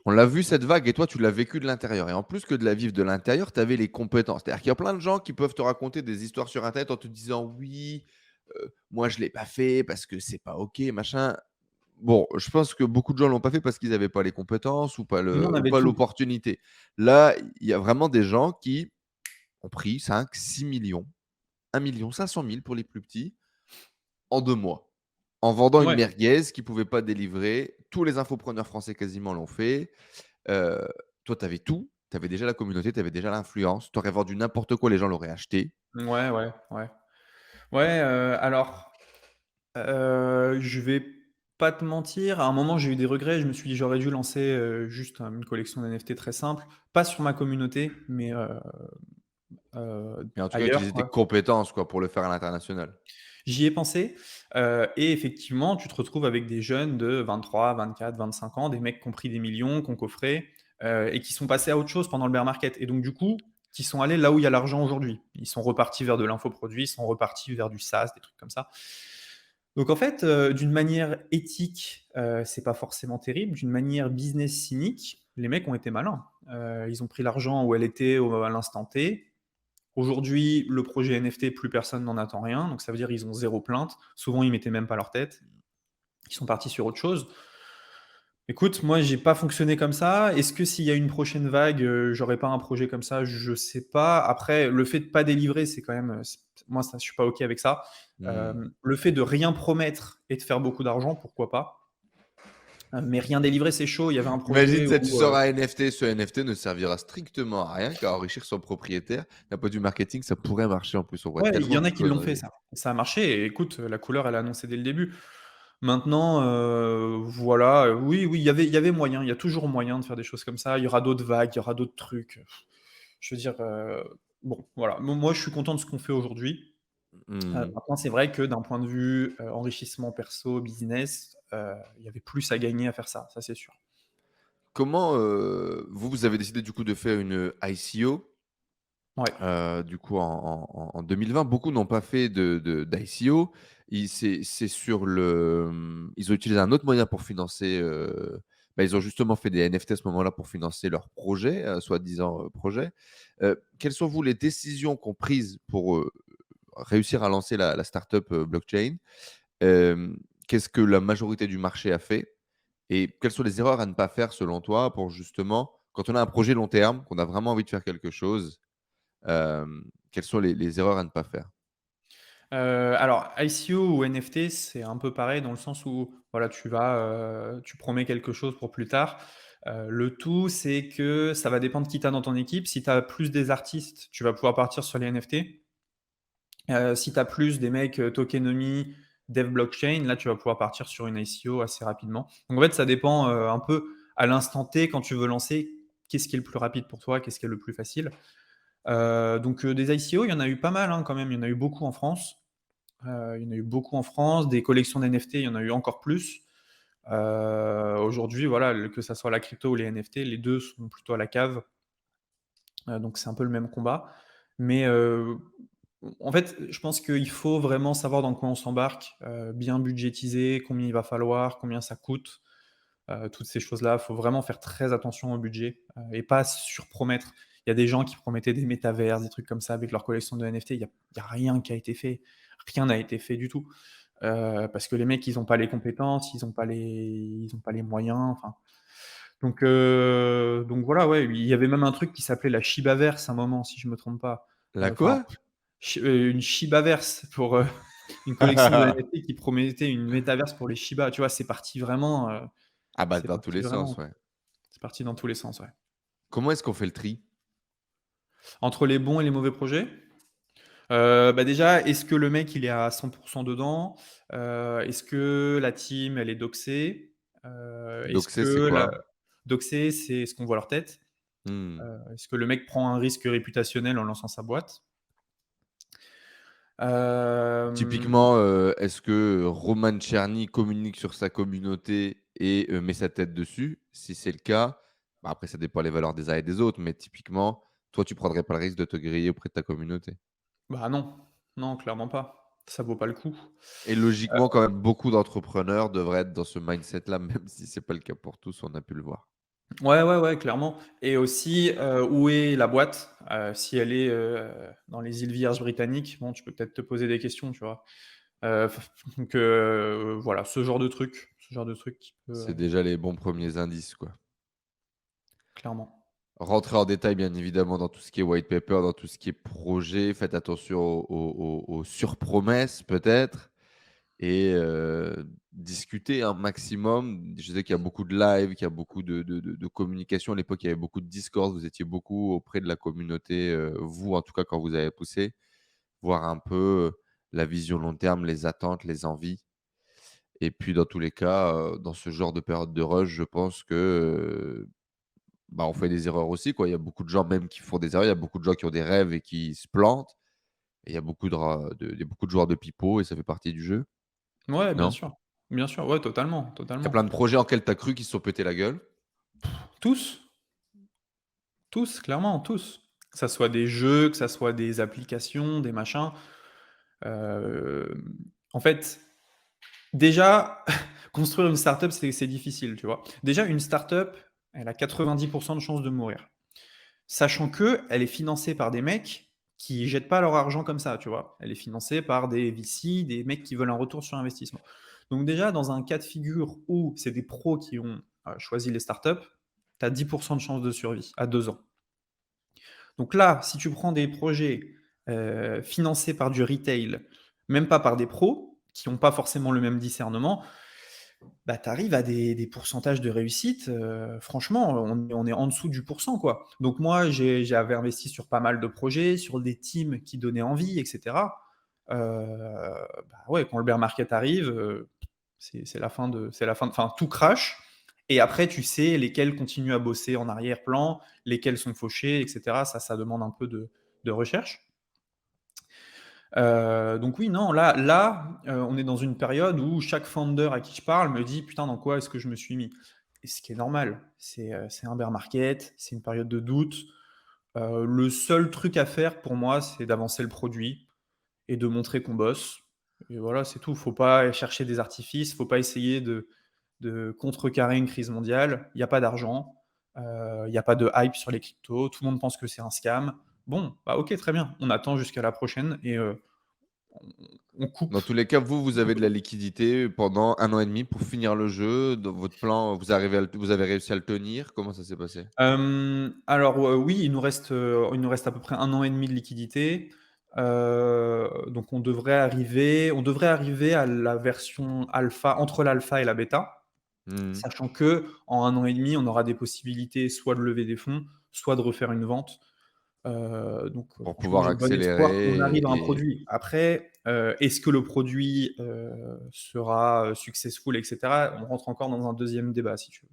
On l'a vu cette vague et toi, tu l'as vécu de l'intérieur et en plus que de la vivre de l'intérieur, tu avais les compétences. C'est-à-dire qu'il y a plein de gens qui peuvent te raconter des histoires sur internet en te disant: «Oui, moi je l'ai pas fait parce que c'est pas OK, machin». Bon, je pense que beaucoup de gens l'ont pas fait parce qu'ils avaient pas les compétences nous, on ou avait pas tout. l'opportunité. Là, il y a vraiment des gens qui ont pris 5, 6 millions, 1 500 000 pour les plus petits, en 2 mois. En vendant une Ouais. merguez qu'ils pouvaient pas délivrer. Tous les infopreneurs français quasiment l'ont fait. Heu, Toi, tu avais tout. Tu avais déjà la communauté, tu avais déjà l'influence. Tu aurais vendu n'importe quoi, les gens l'auraient acheté. Ouais, ouais, ouais. Ouais, alors, je vais pas te mentir, à un moment, j'ai eu des regrets. Je me suis dit: «J'aurais dû lancer, juste, une collection d'NFT très simple», pas sur ma communauté, mais Mais en tout cas, ailleurs, utiliser tes quoi. compétences, quoi, pour le faire à l'international. J'y ai pensé, et effectivement, tu te retrouves avec des jeunes de 23, 24, 25 ans, des mecs qui ont pris des millions, qui ont coffré, et qui sont passés à autre chose pendant le bear market et donc du coup, qui sont allés là où il y a l'argent aujourd'hui. Ils sont repartis vers de l'infoproduit, ils sont repartis vers du SaaS, des trucs comme ça. Donc en fait, d'une manière éthique, c'est pas forcément terrible. D'une manière business cynique, les mecs ont été malins. Ils ont pris l'argent où elle était à l'instant T. Aujourd'hui, le projet NFT, plus personne n'en attend rien, donc ça veut dire qu'ils ont zéro plainte. Souvent, ils mettaient même pas leur tête. Ils sont partis sur autre chose. Écoute, moi, j'ai pas fonctionné comme ça. Est-ce que s'il y a une prochaine vague, j'aurai pas un projet comme ça? Je sais pas. Après, le fait de pas délivrer, c'est quand même, moi, ça, je suis pas OK avec ça. Mmh. Le fait de rien promettre et de faire beaucoup d'argent, pourquoi pas? Mais rien délivrer, c'est chaud. Il y avait un Imagine projet ça, tu où, sors un NFT, ce NFT ne servira strictement à rien qu'à enrichir son propriétaire. D'un point de vue marketing, ça pourrait marcher en plus, on voit ouais, il y tellement en de a qui l'ont fait conneries. ça. Ça a marché et écoute, la couleur, elle a annoncé dès le début. Maintenant, voilà, oui, oui, il y avait moyen, il y a toujours moyen de faire des choses comme ça. Il y aura d'autres vagues, il y aura d'autres trucs. Je veux dire, bon, voilà. Moi, je suis content de ce qu'on fait aujourd'hui. Mmh. Maintenant, c'est vrai que d'un point de vue, enrichissement perso, business, il y avait plus à gagner à faire ça c'est sûr. Comment, vous avez décidé du coup de faire une ICO, Ouais. du coup en 2020. Beaucoup n'ont pas fait d'ICO. C'est sur ils ont utilisé un autre moyen pour financer, ils ont justement fait des NFT à ce moment-là pour financer leur projet, soi-disant, projet. Quelles sont vous les décisions qu'ont prises pour, réussir à lancer la startup, blockchain. Hem, Qu'est-ce que la majorité du marché a fait? Et quelles sont les erreurs à ne pas faire selon toi pour justement, quand on a un projet long terme, qu'on a vraiment envie de faire quelque chose, quelles sont les erreurs à ne pas faire? Alors ICO ou NFT, c'est un peu pareil dans le sens où, voilà, tu promets quelque chose pour plus tard. Le tout, c'est que ça va dépendre qui tu as dans ton équipe. Si tu as plus des artistes, tu vas pouvoir partir sur les NFT. Si tu as plus des mecs, tokenomics, dev blockchain, là, tu vas pouvoir partir sur une ICO assez rapidement. Donc en fait, ça dépend, un peu à l'instant T quand tu veux lancer, qu'est-ce qui est le plus rapide pour toi? Qu'est-ce qui est le plus facile? Donc des ICO, il y en a eu pas mal, hein, quand même. Il y en a eu beaucoup en France. Il y en a eu beaucoup en France. Des collections d'NFT, il y en a eu encore plus. Aujourd'hui, voilà, que ça soit la crypto ou les NFT, les 2 sont plutôt à la cave. Donc c'est un peu le même combat. Mais en fait, je pense qu'il faut vraiment savoir dans quoi on s'embarque, bien budgétiser, combien il va falloir, combien ça coûte, toutes ces choses-là. Il faut vraiment faire très attention au budget, et pas surpromettre. Il y a des gens qui promettaient des métavers, des trucs comme ça avec leur collection de NFT. Il y a rien qui a été fait. Rien n'a été fait du tout. Parce que les mecs, ils ont pas les compétences, ils ont pas les moyens, enfin donc voilà, ouais, il y avait même un truc qui s'appelait la Shibaverse à un moment, si je me trompe pas. La Enfin, quoi? une Shibaverse pour, une collection de NFT qui promettait une métaverse pour les Shiba, tu vois? Ah bah, C'est dans tous parti les sens, vraiment ouais. c'est parti dans tous les sens, ouais. Comment est-ce qu'on fait le tri? Entre les bons et les mauvais projets, bah, déjà, est-ce que le mec, il est à 100 dedans? Est-ce que la team, elle est doxée? Est-ce Doxé, c'est que la quoi? doxée, c'est est-ce qu'on voit leur tête? Mmh. Est-ce que le mec prend un risque réputationnel en lançant sa boîte? Hem, Typiquement, est-ce que Roman Tcherny communique sur sa communauté et met sa tête dessus? Si c'est le cas, bah, après ça dépend les valeurs des uns et des autres, mais typiquement, toi, tu prendrais pas le risque de te griller auprès de ta communauté? Bah, non, non, clairement pas. Ça vaut pas le coup. Et logiquement, quand même, beaucoup d'entrepreneurs devraient être dans ce mindset-là, même si c'est pas le cas pour tous, on a pu le voir. Ouais, ouais, ouais, clairement et aussi, où est la boîte? Si elle est, dans les îles Vierges britanniques, bon, tu peux peut-être te poser des questions, tu vois? F donc voilà, ce genre de truc qui peut, C'est déjà les bons premiers indices, quoi. clairement. Rentrer en détail, bien évidemment, dans tout ce qui est white paper, dans tout ce qui est projet. Faites attention aux surpromesses, peut-être. Et discuter un maximum. Je sais qu'il y a beaucoup de live, qu'il y a beaucoup de communication. À l'époque, il y avait beaucoup de Discord. Vous étiez beaucoup auprès de la communauté, vous, en tout cas, quand vous avez poussé. Voir un peu la vision long terme, les attentes, les envies. Et puis, dans tous les cas, dans ce genre de période de rush, je pense que, bah, on fait des erreurs aussi, quoi. Il y a beaucoup de gens même qui font des erreurs. Il y a beaucoup de gens qui ont des rêves et qui se plantent. Et il y a beaucoup il y a beaucoup de joueurs de pipeau et ça fait partie du jeu, Ouais, non? bien sûr, ouais, totalement, Il y a plein totalement. de projets en lesquels tu as cru qu'ils se sont pété la gueule. Tous, tous, clairement, tous. Que ça soit des jeux, que ça soit des applications, des machins. Hem, En fait, déjà, construire une startup, c'est difficile, tu vois? Déjà, une startup, elle a 90 de chances de mourir. Sachant qu'elle est financée par des mecs qui jettent pas leur argent comme ça, tu vois? Elle est financée par des VC, des mecs qui veulent un retour sur investissement. Donc déjà, dans un cas de figure où c'est des pros qui ont, choisi les startups, tu as 10 de chances de survie à 2 ans. Donc là, si tu prends des projets, financés par du retail, même pas par des pros, qui ont pas forcément le même discernement, bah, tu arrives à des pourcentages de réussite, franchement, on est en dessous du pourcent, quoi. Donc moi, j'avais investi sur pas mal de projets, sur des teams qui donnaient envie et cetera. Bah, ouais, quand le bear market arrive, c'est la fin de enfin, tout crache et après tu sais lesquels continuent à bosser en arrière-plan, lesquels sont fauchés et cetera. Ça demande un peu de recherche. Donc oui, non, on est dans une période où chaque founder à qui je parle me dit: «Putain, dans quoi est-ce que je me suis mis?» Et ce qui est normal, c'est un bear market, c'est une période de doute. Le seul truc à faire pour moi, c'est d'avancer le produit et de montrer qu'on bosse et voilà, c'est tout. Faut pas chercher des artifices, faut pas essayer de contrecarrer une crise mondiale. Il y a pas d'argent, il y a pas de hype sur les cryptos, tout le monde pense que c'est un scam. Bon, bah, OK, très bien, on attend jusqu'à la prochaine et on coupe. Dans tous les cas, vous avez de la liquidité pendant 1 an et demi pour finir le jeu. Dans votre plan, vous avez réussi à le tenir? Comment ça s'est passé? Alors, oui, il nous reste à peu près 1 an et demi de liquidité. Donc on devrait arriver à la version alpha, entre l'alpha et la bêta, Mmh. sachant qu'en 1 an et demi, on aura des possibilités soit de lever des fonds, soit de refaire une vente. Pour Franchement, pouvoir j'ai bon espoir qu'on accélérer arrive à un et produit. Après, est-ce que le produit, sera, successful et cetera? On rentre encore dans un deuxième débat, si tu veux.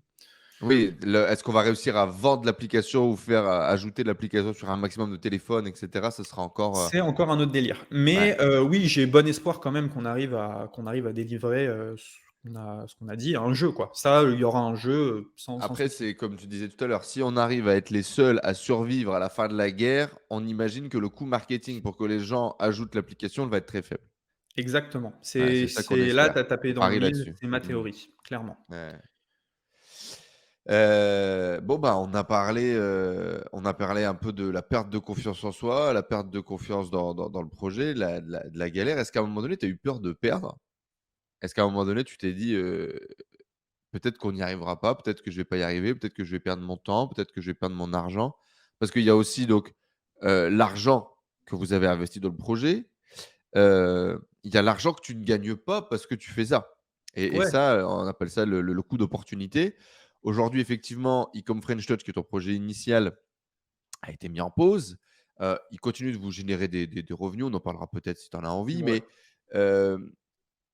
oui, est-ce qu'on va réussir à vendre l'application ou faire, ajouter de l'application sur un maximum de téléphones et cetera? Ce sera encore, C'est encore un autre délire. ouais. Mais, oui, j'ai bon espoir quand même qu'on arrive à délivrer, ce qu'on a dit, un jeu, quoi. Ça, il y aura un jeu, sans Après, souci. c'est comme tu disais tout à l'heure, si on arrive à être les seuls à survivre à la fin de la guerre, on imagine que le coût marketing pour que les gens ajoutent l'application va être très faible. Exactement. Ouais, C'est c'est ça qu'on c'est là, espère. tu as tapé On dans le parie mille, là-dessus. c'est ma Mmh. théorie, clairement. Ouais. Bon, bah, on a parlé un peu de la perte de confiance en soi, la perte de confiance dans le projet, de la galère. Est-ce qu'à un moment donné, tu as eu peur de perdre? Est-ce qu'à un moment donné, tu t'es dit, «Peut-être qu'on n'y arrivera pas, peut-être que je vais pas y arriver, peut-être que je vais perdre mon temps, peut-être que je vais perdre mon argent»? Parce qu'il y a aussi donc, l'argent que vous avez investi dans le projet, il y a l'argent que tu ne gagnes pas parce que tu fais ça et Ouais, ça, on appelle ça le coût d'opportunité. Aujourd'hui, effectivement, Ecom French Touch, qui est ton projet initial, a été mis en pause. Il continue de vous générer des revenus, on en parlera peut-être si tu en as envie, ouais. mais hem,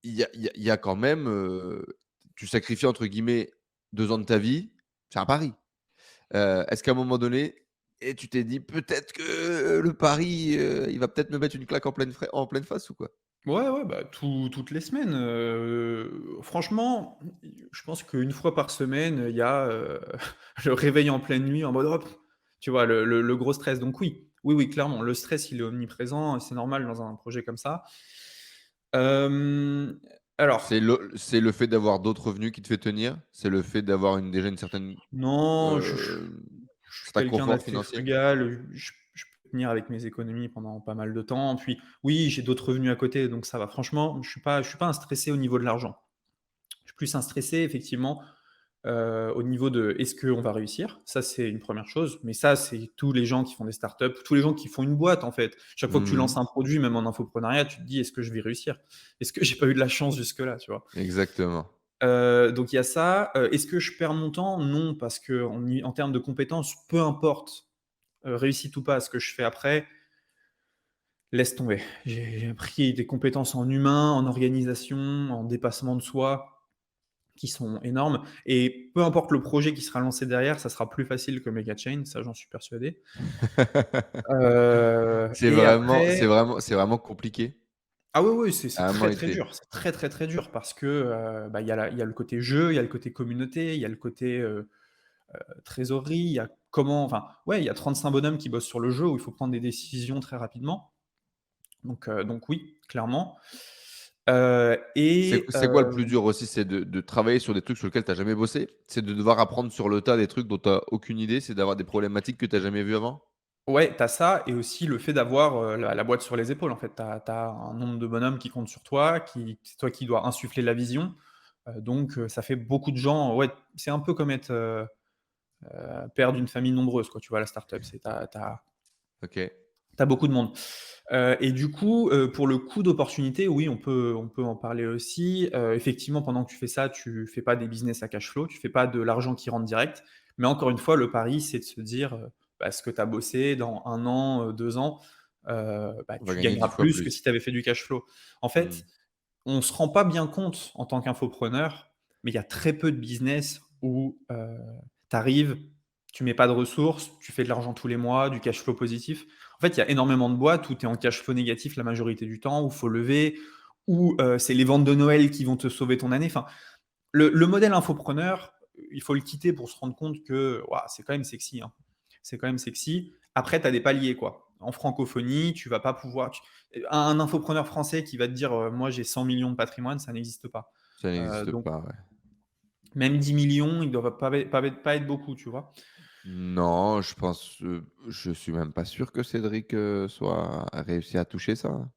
il y a quand même, tu sacrifies entre guillemets 2 ans de ta vie, c'est un pari. Est-ce qu'à un moment donné et tu t'es dit: «Peut-être que le pari, il va peut-être me mettre une claque en pleine face» ou quoi? Ouais, ouais, bah, toutes les semaines, franchement, je pense qu'une fois par semaine, il y a, le réveil en pleine nuit en mode: «Hop!» Tu vois? Le gros stress, donc oui. Oui, oui, clairement, le stress, il est omniprésent, c'est normal dans un projet comme ça. Hem, C'est alors, le fait d'avoir d'autres revenus qui te fait tenir? C'est le fait d'avoir déjà une certaine, non, heu, je suis certain quelqu'un confort d'assez financier? frugal, je peux tenir avec mes économies pendant pas mal de temps. Puis oui, j'ai d'autres revenus à côté, donc ça va. Franchement, je suis pas un stressé au niveau de l'argent. Je suis plus un stressé effectivement, au niveau de: «Est-ce qu'on va réussir?» Ça, c'est une première chose, mais ça, c'est tous les gens qui font des startups, tous les gens qui font une boîte, en fait. Chaque fois que tu Mmh. lances un produit, même en infoprenariat, tu te dis: «Est-ce que je vais réussir? Est-ce que j'ai pas eu de la chance jusque-là?» Tu vois? Exactement. Donc il y a ça. Est-ce que je perds mon temps? Non, parce qu'en termes de compétences, peu importe, réussite ou pas, ce que je fais après, laisse tomber. J'ai appris des compétences en humain, en organisation, en dépassement de soi, qui sont énormes, et peu importe le projet qui sera lancé derrière, ça sera plus facile que MegaChain, ça j'en suis persuadé. C'est Et vraiment c'est après, vraiment c'est vraiment compliqué? ah oui, oui, c'est Ça a vraiment très, très été? dur, c'est très, très, très dur parce que, bah, il y a le côté jeu, il y a le côté communauté, il y a le côté, trésorerie, il y a enfin, ouais, il y a 35 bonhommes qui bossent sur le jeu où il faut prendre des décisions très rapidement. Donc oui, clairement. C'est quoi le plus dur aussi? C'est de travailler sur des trucs sur lesquels tu as jamais bossé? C'est de devoir apprendre sur le tas des trucs dont tu as aucune idée? C'est d'avoir des problématiques que tu as jamais vues avant? Ouais, tu as ça, et aussi le fait d'avoir, la boîte sur les épaules, en fait. Tu as un nombre de bonhommes qui comptent sur toi, c'est toi qui dois insuffler la vision, donc ça fait beaucoup de gens, ouais, c'est un peu comme être, père d'une famille nombreuse, quoi, tu vois? La startup, c'est OK. tu beaucoup de monde. Et du coup, pour le coût d'opportunité, oui, on peut en parler aussi. Effectivement, pendant que tu fais ça, tu fais pas des business à cash flow, tu fais pas de l'argent qui rentre direct. Mais encore une fois, le pari, c'est de se dire, bah, ce que tu as bossé dans 1 an, 2 ans, bah, On va tu gagner 10 gagneras fois plus que plus. si tu avais fait du cash flow. En Mmh. fait, on se rend pas bien compte en tant qu'infopreneur, mais il y a très peu de business où, tu arrives, tu mets pas de ressources, tu fais de l'argent tous les mois, du cash flow positif. En fait, il y a énormément de boîtes où tu es en cash flow négatif la majorité du temps, où il faut lever, où, c'est les ventes de Noël qui vont te sauver ton année. Enfin, le modèle infopreneur, il faut le quitter pour se rendre compte que, waouh, c'est quand même sexy, hein. C'est quand même sexy. Après, tu as des paliers, quoi. En francophonie, tu vas pas pouvoir un infopreneur français qui va te dire, «Moi, j'ai 100 millions de patrimoine», ça n'existe pas. Ça n'existe Donc pas, ouais. même 10 millions, ils doivent pas être beaucoup, tu vois? Non, je suis même pas sûr que Cédric, soit a réussi à toucher ça, hein.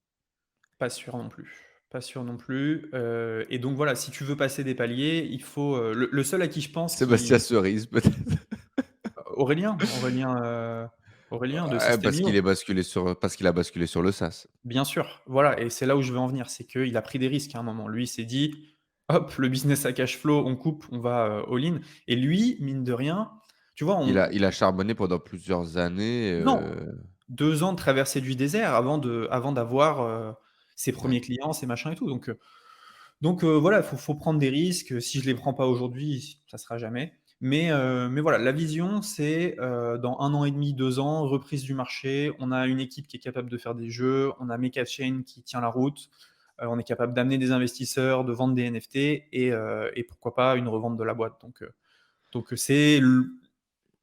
Pas sûr non plus. Pas sûr non plus, et donc voilà, si tu veux passer des paliers, il faut, le seul à qui je pense Sébastien qui Cerise peut-être? Aurélien de Ouais, System.io. parce qu'il a basculé sur le SaaS. Bien sûr, voilà, et c'est là où je veux en venir, c'est qu'il a pris des risques à un moment. Lui, il s'est dit: «Hop, le business à cash flow, on coupe, on va, all-in», et lui, mine de rien, tu vois, Il a charbonné pendant plusieurs années, non, 2 ans de traversée du désert avant d'avoir, ses ouais. premiers clients, ses machins et tout, donc voilà, faut prendre des risques. Si je les prends pas aujourd'hui, ça sera jamais. Mais voilà, la vision, c'est, dans 1 an et demi, 2 ans, reprise du marché. On a une équipe qui est capable de faire des jeux, on a Mechachain qui tient la route, on est capable d'amener des investisseurs, de vendre des NFT, et pourquoi pas une revente de la boîte. Donc c'est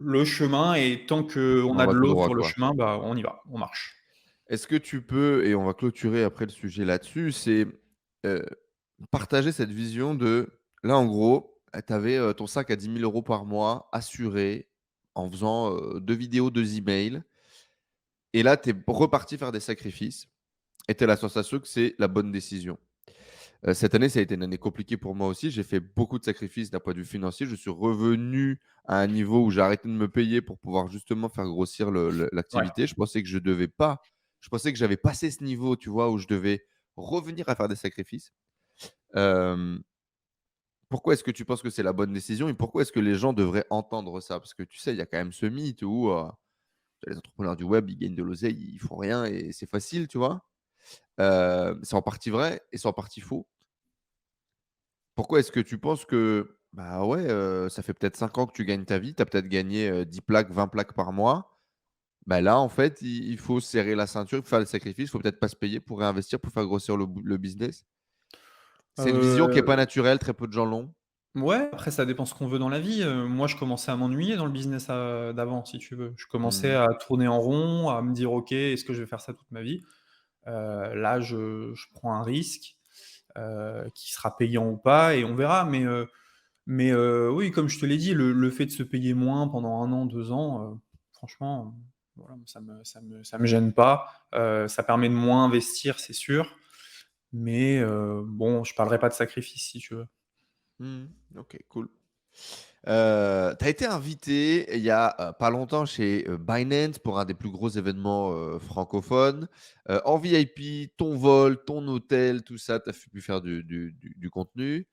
le chemin, et tant qu'on On a de va tout l'eau droit, sur le quoi. chemin, bah, on y va, on marche. Est-ce que tu peux, et on va clôturer après le sujet là-dessus, c'est, heu, partager cette vision de là, en gros, tu avais, ton sac à 10 000 € par mois assuré en faisant, 2 vidéos, 2 emails et là, tu es reparti faire des sacrifices et tu as la sensation que c'est la bonne décision. Cette année, ça a été une année compliquée pour moi aussi. J'ai fait beaucoup de sacrifices d'un point de vue financier. Je suis revenu à un niveau où j'ai arrêté de me payer pour pouvoir justement faire grossir Ouais. l'activité. Je pensais que je devais pas je pensais que j'avais passé ce niveau, tu vois, où je devais revenir à faire des sacrifices. Hem, Pourquoi est-ce que tu penses que c'est la bonne décision et pourquoi est-ce que les gens devraient entendre ça? Parce que tu sais, il y a quand même ce mythe où, les entrepreneurs du web, ils gagnent de l'oseille, ils font rien et c'est facile, tu vois? C'est en partie vrai et c'est en partie faux. Pourquoi est-ce que tu penses que, bah, ouais, ça fait peut-être 5 ans que tu gagnes ta vie, tu as peut-être gagné, 10 plaques, 20 plaques par mois. Bah, là, en fait, il faut serrer la ceinture, il faut faire le sacrifice, il faut peut-être pas se payer pour réinvestir, pour faire grossir le business? C'est une vision qui est pas Heu naturelle, très peu de gens l'ont. Ouais, après ça dépend ce qu'on veut dans la vie. Moi, je commençais à m'ennuyer dans le business, d'avant, si tu veux. Je commençais Mmh. à tourner en rond, à me dire: «OK, est-ce que je vais faire ça toute ma vie?» Là, je prends un risque, qui sera payant ou pas, et on verra. Mais oui, comme je te l'ai dit, le fait de se payer moins pendant 1 an, 2 ans, franchement, voilà, ça me gêne pas. Ça permet de moins investir, c'est sûr, mais bon, je parlerai pas de sacrifice, si tu veux. Mmh. OK, cool. Tu as été invité il y a, pas longtemps chez, Binance pour un des plus gros événements, francophones. En VIP, ton vol, ton hôtel, tout ça, tu as pu faire du contenu.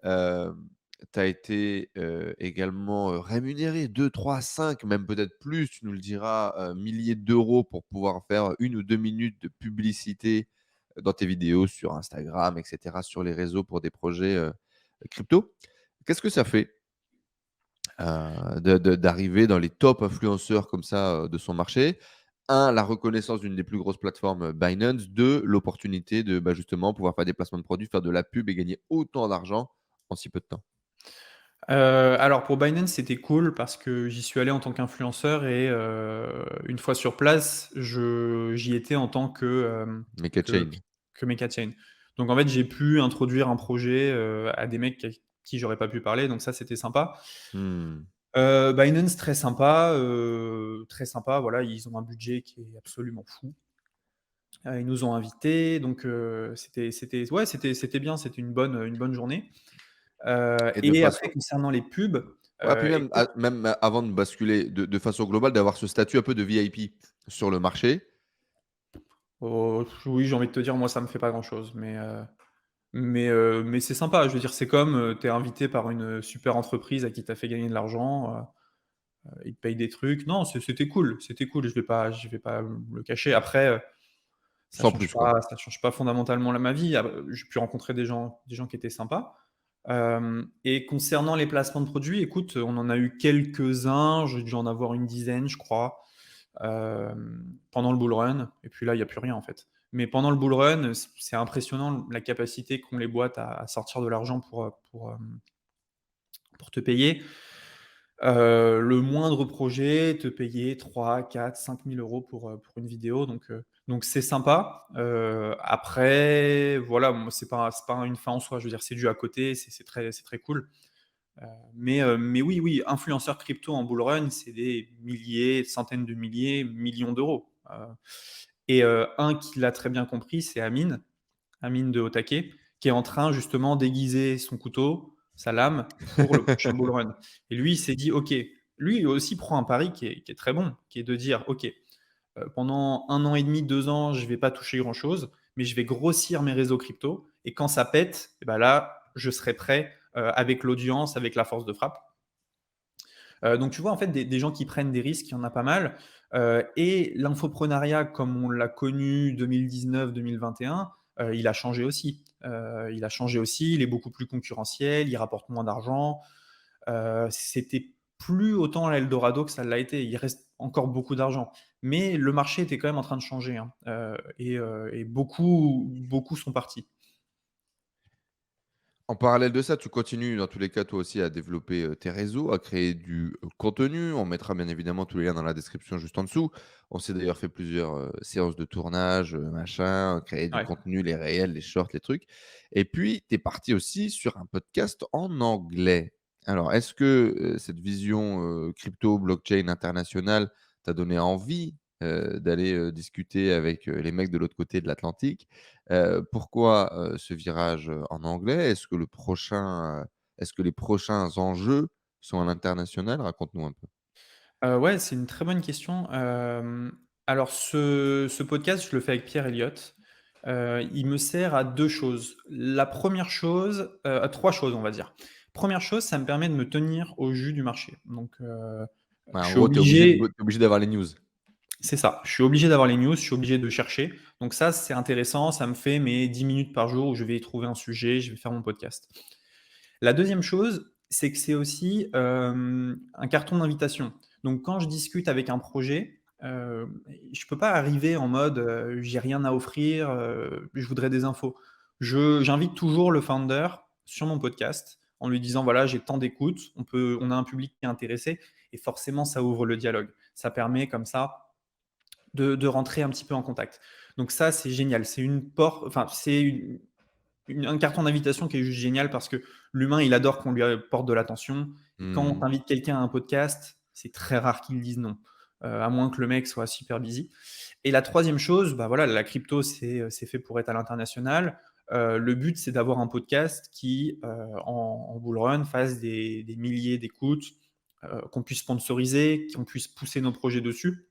Hem, Tu as été, également, rémunéré 2, 3, 5, même peut-être plus, tu nous le diras, milliers d'euros pour pouvoir faire 1 ou 2 minutes de publicité dans tes vidéos sur Instagram et cetera, sur les réseaux pour des projets, crypto. Qu'est-ce que ça fait, de d'arriver dans les top influenceurs comme ça, de son marché? Un, la reconnaissance d'une des plus grosses plateformes, Binance. 2, l'opportunité de, bah, justement pouvoir faire des placements de produits, faire de la pub et gagner autant d'argent en si peu de temps. Alors pour Binance, c'était cool parce que j'y suis allé en tant qu'influenceur, et une fois sur place, j'y étais en tant Mega que Chain. que Mecha Chain. Donc en fait, j'ai pu introduire un projet, à des mecs à qui j'aurais pas pu parler, donc ça, c'était sympa. Mmh. Binance, très sympa, voilà, ils ont un budget qui est absolument fou. Ils nous ont invités, donc c'était bien, c'était une bonne journée. Et de Et façon après concernant les pubs, Ouais, puis même écoute, avant de basculer, de façon globale, d'avoir ce statut un peu de VIP sur le marché. oui, j'ai envie de te dire, moi, ça me fait pas grand-chose, mais c'est sympa. Je veux dire, c'est comme, tu es invité par une super entreprise à qui tu as fait gagner de l'argent, ils te payent des trucs. Non, c'était cool, je vais pas le cacher. Après, ça Sans change plus, quoi. pas ça change pas fondamentalement ma vie. J'ai pu rencontrer des gens qui étaient sympas. Et concernant les placements de produits, écoute, on en a eu quelques-uns, j'ai dû en avoir une dizaine, je crois. Pendant le bull run, et puis là, il y a plus rien, en fait. Mais pendant le bull run, c'est impressionnant la capacité qu'ont les boîtes à sortir de l'argent pour te payer. Le moindre projet, te payer 3, 4, 5 000 € pour une vidéo, donc c'est sympa. Après, voilà, moi, c'est pas une fin en soi. Je veux dire, c'est du à côté, c'est très cool. Mais oui, oui, influenceur crypto en bull run, c'est des milliers, centaines de milliers, millions d'euros. Et un qui l'a très bien compris, c'est Amine. Amine de Otake, qui est en train justement d'aiguiser son couteau, sa lame, pour le prochain bull run. Et lui, il s'est dit, OK, lui aussi prend un pari qui est très bon, qui est de dire, OK, pendant 1 an et demi, 2 ans, je ne vais pas toucher grand-chose, mais je vais grossir mes réseaux crypto. Et quand ça pète, et ben là, je serai prêt avec l'audience, avec la force de frappe. Donc tu vois, en fait, des gens qui prennent des risques, il y en a pas mal. Et l'infoprenariat, comme on l'a connu 2019-2021, il a changé aussi. Il a changé aussi, il est beaucoup plus concurrentiel, il rapporte moins d'argent. C'était plus autant l'Eldorado que ça l'a été. Il reste encore beaucoup d'argent. Mais le marché était quand même en train de changer, hein. Et beaucoup sont partis. En parallèle de ça, tu continues dans tous les cas, toi aussi, à développer, tes réseaux, à créer du, contenu. On mettra bien évidemment tous les liens dans la description juste en dessous. On s'est d'ailleurs fait plusieurs, séances de tournage, machin, créer du Ouais. contenu, les réels, les shorts, les trucs et puis tu es parti aussi sur un podcast en anglais. Alors est-ce que, cette vision, crypto, blockchain internationale t'a donné envie, d'aller, discuter avec, les mecs de l'autre côté de l'Atlantique? Pourquoi, ce virage, en anglais? Est-ce que les prochains enjeux sont à l'international? Raconte-nous un peu. Ouais, c'est une très bonne question. Alors ce podcast, je le fais avec Pierre Elliott. Il me sert à 2 choses. La première chose, à 3 choses, on va dire. Première chose, ça me permet de me tenir au jus du marché. Donc, Ouais, je en suis gros, obligé. tu obligé d'avoir les news. C'est ça, je suis obligé d'avoir les news, je suis obligé de chercher. Donc ça, c'est intéressant, ça me fait mes 10 minutes par jour où je vais y trouver un sujet, je vais faire mon podcast. La deuxième chose, c'est que c'est aussi, un carton d'invitation. Donc quand je discute avec un projet, je peux pas arriver en mode, «J'ai rien à offrir, je voudrais des infos». Je J'invite toujours le founder sur mon podcast en lui disant: «Voilà, j'ai tant d'écoutes, on a un public qui est intéressé» et forcément ça ouvre le dialogue. Ça permet comme ça de rentrer un petit peu en contact. Donc ça, c'est génial. C'est une porte, enfin, c'est un carton d'invitation qui est juste génial parce que l'humain, il adore qu'on lui apporte de l'attention. Et quand on Mmh. t'invite quelqu'un à un podcast, c'est très rare qu'il dise non, à moins que le mec soit super busy. Et la troisième chose, bah voilà, la crypto, c'est fait pour être à l'international. Le but, c'est d'avoir un podcast qui, en bull run, fasse des milliers d'écoutes, qu'on puisse sponsoriser, qu'on puisse pousser nos projets dessus.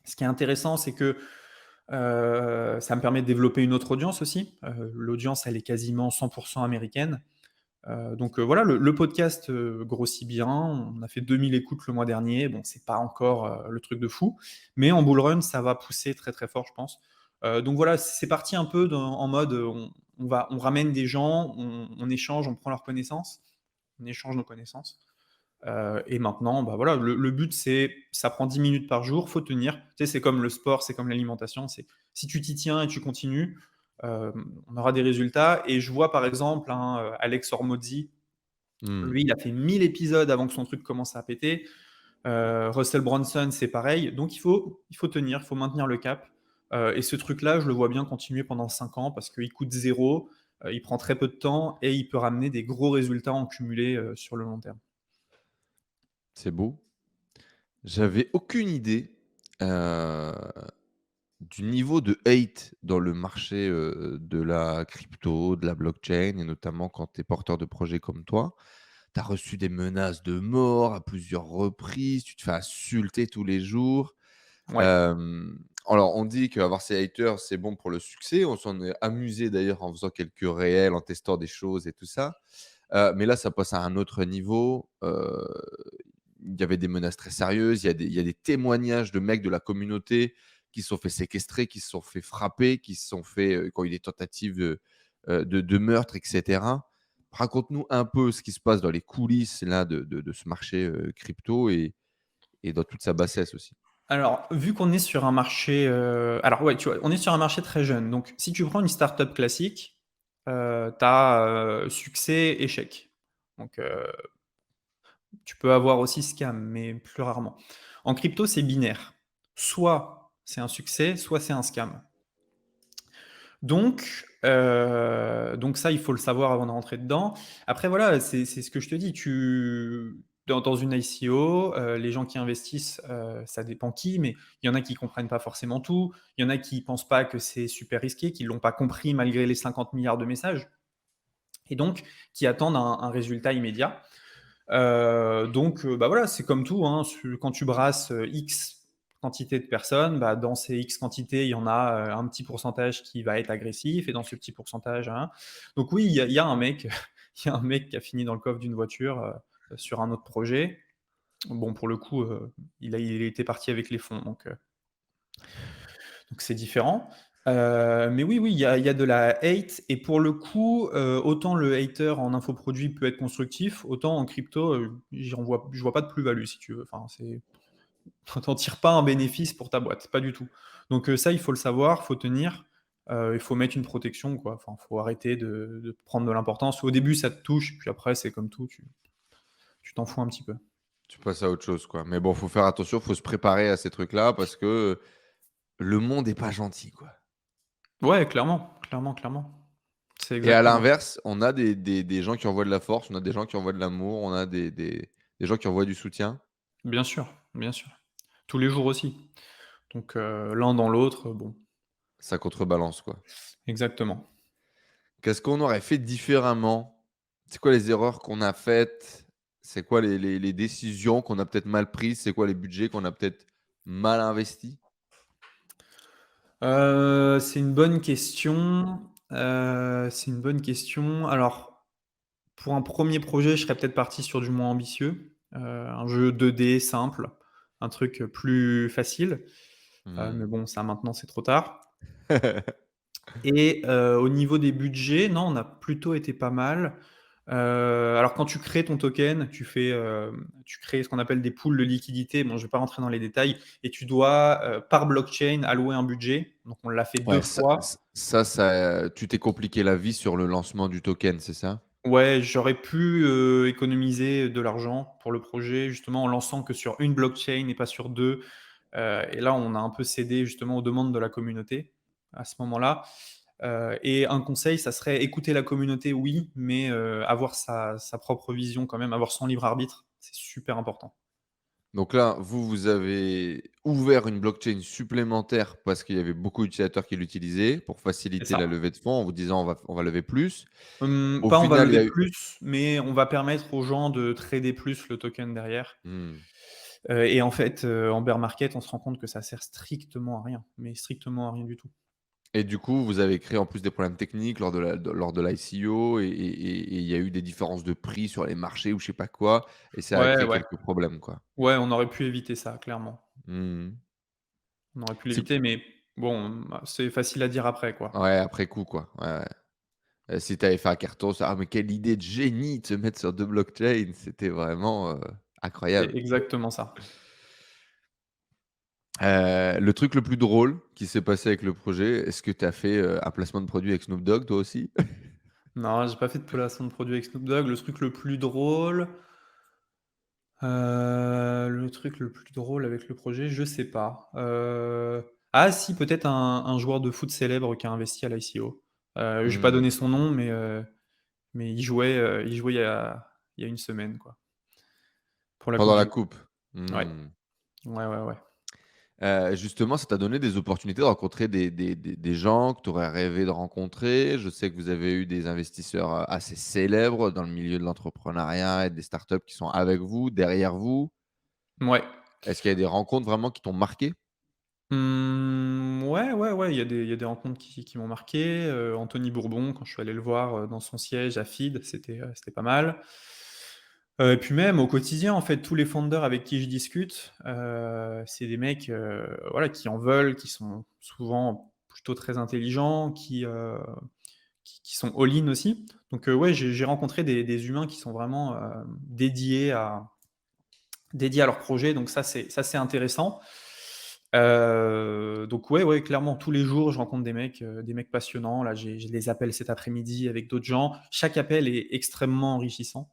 Ce qui est intéressant, c'est que ça me permet de développer une autre audience aussi. L'audience, elle est quasiment 100 américaine. Donc voilà, le podcast, grossit bien. On a fait 2000 écoutes le mois dernier. Bon, c'est pas encore, le truc de fou, mais en bull run, ça va pousser très, très fort, je pense. Donc voilà, c'est parti un peu en mode, on ramène des gens, on échange, on prend leurs connaissances, on échange nos connaissances. Et maintenant, bah, voilà, le but, c'est ça prend 10 minutes par jour, faut tenir. Tu sais, c'est comme le sport, c'est comme l'alimentation, c'est si tu t'y tiens et tu continues, on aura des résultats. Et je vois par exemple, hein, Alex Hormozi, Mmh. lui, il a fait 1000 épisodes avant que son truc commence à péter. Russell Brunson, c'est pareil. Donc il faut tenir, il faut maintenir le cap. Et ce truc-là, je le vois bien continuer pendant 5 ans parce qu'il coûte zéro, il prend très peu de temps et il peut ramener des gros résultats en cumulé, sur le long terme. C'est beau. J'avais aucune idée, heu, du niveau de hate dans le marché, de la crypto, de la blockchain et notamment quand tu es porteur de projet comme toi. Tu as reçu des menaces de mort à plusieurs reprises, tu te fais insulter tous les jours. Ouais. Alors on dit qu'avoir ses haters, c'est bon pour le succès. On s'en est amusé d'ailleurs en faisant quelques réels, en testant des choses et tout ça. Mais là, ça passe à un autre niveau. Il y avait des menaces très sérieuses. Il y a des témoignages de mecs de la communauté qui se sont fait séquestrer, qui se sont fait frapper, qui se sont fait, qui ont eu des tentatives de meurtre et cetera. Raconte-nous un peu ce qui se passe dans les coulisses là de ce marché, crypto et dans toute sa bassesse aussi. Alors, vu qu'on est sur un marché, alors ouais, tu vois, on est sur un marché très jeune. Donc si tu prends une startup classique, tu as, succès, échec. Donc, tu peux avoir aussi scam, mais plus rarement. En crypto, c'est binaire. Soit c'est un succès, soit c'est un scam. Donc ça, il faut le savoir avant de rentrer dedans. Après voilà, c'est ce que je te dis, dans une ICO, les gens qui investissent, ça dépend qui, mais il y en a qui comprennent pas forcément tout. Il y en a qui pensent pas que c'est super risqué, qui l'ont pas compris malgré les 50 milliards de messages et donc qui attendent un résultat immédiat. Bah, voilà, c'est comme tout, hein, quand tu brasses, X quantité de personnes, bah, dans ces X quantités, il y en a, un petit pourcentage qui va être agressif et dans ce petit pourcentage, hein donc oui, il y a un mec il y a un mec qui a fini dans le coffre d'une voiture, sur un autre projet. Bon, pour le coup, il était parti avec les fonds, donc c'est différent. Mais oui, oui, il y a de la hate et pour le coup, autant le hater en infoproduit peut être constructif, autant en crypto, je vois pas de plus-value si tu veux. Enfin, c'est tu tires pas un bénéfice pour ta boîte, pas du tout. Donc ça, il faut le savoir, faut tenir, il faut mettre une protection, quoi. Enfin, faut arrêter de prendre de l'importance. Au début, ça te touche, puis après, c'est comme tout, tu t'en fous un petit peu. Tu passes à autre chose, quoi. Mais bon, faut faire attention, faut se préparer à ces trucs-là parce que le monde est pas gentil, quoi. Ouais, clairement, clairement, clairement. C'est Et à exactement ça. l'inverse, on a des gens qui envoient de la force, on a des gens qui envoient de l'amour, on a des gens qui envoient du soutien. Bien sûr, bien sûr. Tous les jours aussi. Donc l'un dans l'autre, bon, Ça contrebalance, quoi. exactement. Qu'est-ce qu'on aurait fait différemment? C'est quoi les erreurs qu'on a faites? C'est quoi les décisions qu'on a peut-être mal prises? C'est quoi les budgets qu'on a peut-être mal investis? C'est une bonne question, c'est une bonne question. Alors, pour un premier projet, je serais peut-être parti sur du moins ambitieux, un jeu 2D simple, un truc, plus facile, mais Mmh. bon, ça maintenant c'est trop tard et au niveau des budgets, non, on a plutôt été pas mal. Alors quand tu crées ton token, tu crées ce qu'on appelle des pools de liquidité. Bon, je vais pas rentrer dans les détails et tu dois, par blockchain allouer un budget. Donc on l'a fait 2 Ouais, fois. tu t'es compliqué la vie sur le lancement du token, c'est ça? Ouais, j'aurais pu, économiser de l'argent pour le projet, justement en lançant que sur une blockchain et pas sur 2. Et là, on a un peu cédé justement aux demandes de la communauté, à ce moment-là. Et un conseil, ça serait écouter la communauté, oui, mais avoir sa propre vision quand même, avoir son libre arbitre, c'est super important. Donc là, vous avez ouvert une blockchain supplémentaire parce qu'il y avait beaucoup d'utilisateurs qui l'utilisaient pour C'est faciliter la ça. levée de fonds en vous disant: «On va lever plus». Au Pas on va final, il y lever a eu plus, mais on va permettre aux gens de trader plus le token derrière. mmh. Et en fait, en bear market, on se rend compte que ça sert strictement à rien, mais strictement à rien du tout. Et du coup, vous avez créé en plus des problèmes techniques lors de l'ICO et il y a eu des différences de prix sur les marchés ou je sais pas quoi et ça a Ouais, créé ouais. quelques problèmes, quoi. Ouais, on aurait pu éviter ça, clairement. Mmh. On aurait pu C'est l'éviter, mais bon, c'est facile à dire après, quoi. ouais, après coup, quoi. Ouais, ouais. Si tu avais fait un carton, ça: «Ah mais quelle idée de génie de se mettre sur 2 blockchains!» C'était vraiment, C'est incroyable. exactement ça. Le truc le plus drôle qui s'est passé avec le projet, est-ce que tu as fait, un placement de produit avec Snoop Dogg toi aussi? Non, j'ai pas fait de placement de produit avec Snoop Dogg. Le truc le plus drôle, le truc le plus drôle avec le projet, je sais pas. Ah si, peut-être un joueur de foot célèbre qui a investi à l'ICO. Je vais pas Mmh. donner son nom, mais il jouait il y a une semaine, quoi, pour la coupe Pendant la du coupe? ouais. Mmh. Ouais, ouais, ouais. Justement, ça t'a donné des opportunités de rencontrer des gens que tu aurais rêvé de rencontrer. Je sais que vous avez eu des investisseurs, assez célèbres dans le milieu de l'entrepreneuriat et des startups qui sont avec vous, derrière vous. Mouais. Est-ce qu'il y a des rencontres vraiment qui t'ont marqué? Ouais, ouais, ouais, il y a des rencontres qui m'ont marqué, Anthony Bourbon, quand je suis allé le voir, dans son siège à FID, c'était pas mal. Et puis même au quotidien, en fait, tous les founders avec qui je discute, c'est des mecs, voilà, qui en veulent, qui sont souvent plutôt très intelligents, qui sont all-in aussi. Donc, ouais, j'ai rencontré des humains qui sont vraiment, dédiés à leur projet, donc ça c'est intéressant. Donc ouais, ouais, clairement, tous les jours, je rencontre des mecs passionnants. Là, j'ai des appels cet après-midi avec d'autres gens. Chaque appel est extrêmement enrichissant.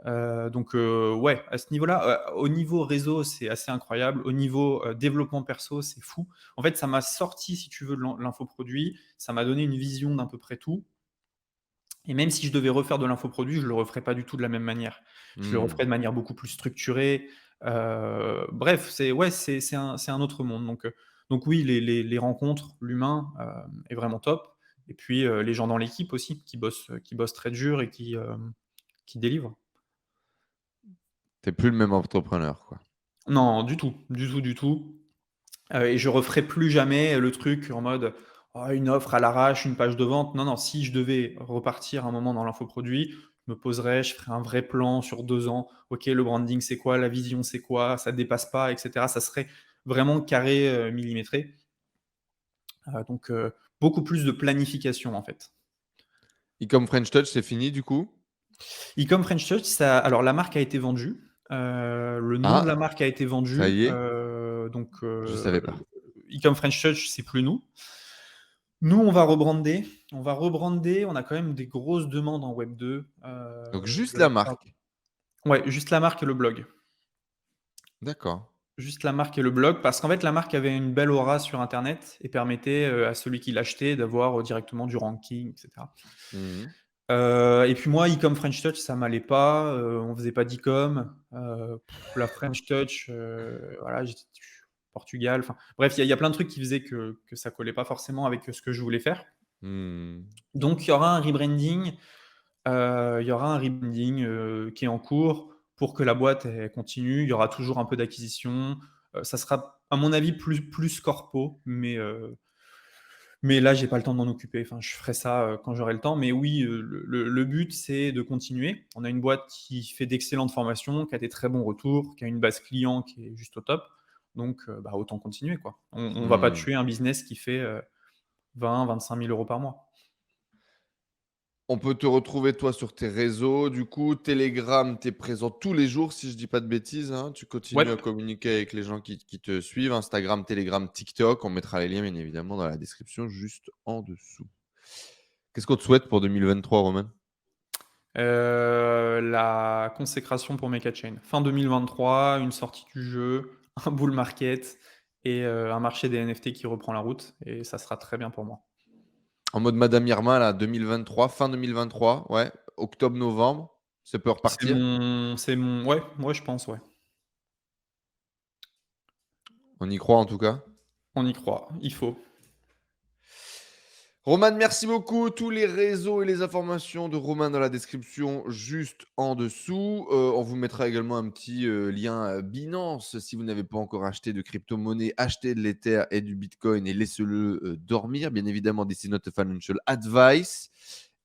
Donc ouais, à ce niveau-là, au niveau réseau, c'est assez incroyable. Au niveau, développement perso, c'est fou. En fait, ça m'a sorti, si tu veux, de l'infoproduit. Ça m'a donné une vision d'à peu près tout et même si je devais refaire de l'infoproduit, je le referais pas du tout de la même manière. Je le Mmh. referais de manière beaucoup plus structurée, bref, c'est un autre monde, donc oui, les rencontres, l'humain, est vraiment top, et puis, les gens dans l'équipe aussi qui bossent très dur et qui délivrent. Tu plus le même entrepreneur, quoi. Non, du tout, du tout, du tout. Et je referai plus jamais le truc en mode: «Oh, une offre à l'arrache, une page de vente». Non, non, si je devais repartir un moment dans l'infoproduit, je me poserais, je ferais un vrai plan sur 2 ans. OK, le branding, c'est quoi? La vision, c'est quoi? Ça dépasse pas, et cetera. Ça serait vraiment carré, millimétré. Donc beaucoup plus de planification, en fait. E-com French Touch, c'est fini du coup? E-com French Touch, ça, alors la marque a été vendue, le nom de la Ah, marque a été ça vendu, y est, donc je savais pas. E-com French Touch, c'est plus nous. Nous, on va rebrander. On va rebrander. On a quand même des grosses demandes en web 2, Donc juste de la la part, marque. ouais, juste la marque et le blog. D'accord. Juste la marque et le blog, parce qu'en fait, la marque avait une belle aura sur internet et permettait, à celui qui l'achetait d'avoir, directement du ranking, et cetera. Mmh. Et puis moi, e-com French Touch, ça m'allait pas, on faisait pas d'e-com, la French Touch, voilà, j'étais Portugal, enfin bref, il y a plein de trucs qui faisaient que ça collait pas forcément avec, ce que je voulais faire. Mmh. Donc il y aura un rebranding. Il y aura un rebranding, qui est en cours pour que la boîte, elle continue. Il y aura toujours un peu d'acquisition. Ça sera, à mon avis, plus corpo, mais là, j'ai pas le temps de m'en occuper. Enfin, je ferai ça, quand j'aurai le temps. Mais oui, le but, c'est de continuer. On a une boîte qui fait d'excellentes formations, qui a des très bons retours, qui a une base client qui est juste au top. Donc, bah, autant continuer, quoi. On va pas Mmh. tuer un business qui fait, 20-25 000 € par mois. On peut te retrouver toi sur tes réseaux, du coup, Telegram, tu es présent tous les jours si je dis pas de bêtises, hein? Tu Ouais. continues à communiquer avec les gens qui te suivent, Instagram, Telegram, TikTok, on mettra les liens bien évidemment dans la description juste en dessous. Qu'est-ce qu'on te souhaite pour 2023, Roman? La consécration pour Mecha Chain. Fin 2023, une sortie du jeu, un bull market et un marché des NFT qui reprend la route, et ça sera très bien pour moi. En mode Madame Irma là, 2023, fin 2023, ouais, octobre-novembre, ça peut repartir? Ouais, ouais, je pense, ouais. On y croit en tout cas? On y croit, il faut. Roman, merci beaucoup. Tous les réseaux et les informations de Roman dans la description juste en dessous. On vous mettra également un petit lien Binance. Si vous n'avez pas encore acheté de crypto-monnaie, achetez de l'Ether et du Bitcoin et laissez-le dormir. Bien évidemment, this is not a financial advice.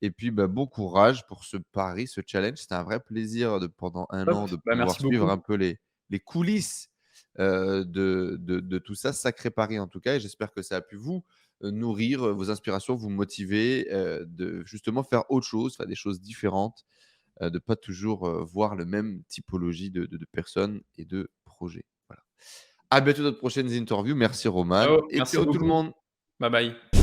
Et puis, bah, bon courage pour ce pari, ce challenge. C'était un vrai plaisir pendant un Top, an de bah, pouvoir merci suivre beaucoup. un peu les coulisses de tout ça. Sacré pari en tout cas. Et j'espère que ça a pu vous nourrir vos inspirations, vous motiver, de justement faire autre chose, faire des choses différentes, de pas toujours, voir le même typologie de personnes et de projets. Voilà. À bientôt dans de prochaines interviews. Merci Roman Ciao, et merci ciao tout le beaucoup. monde. Bye bye.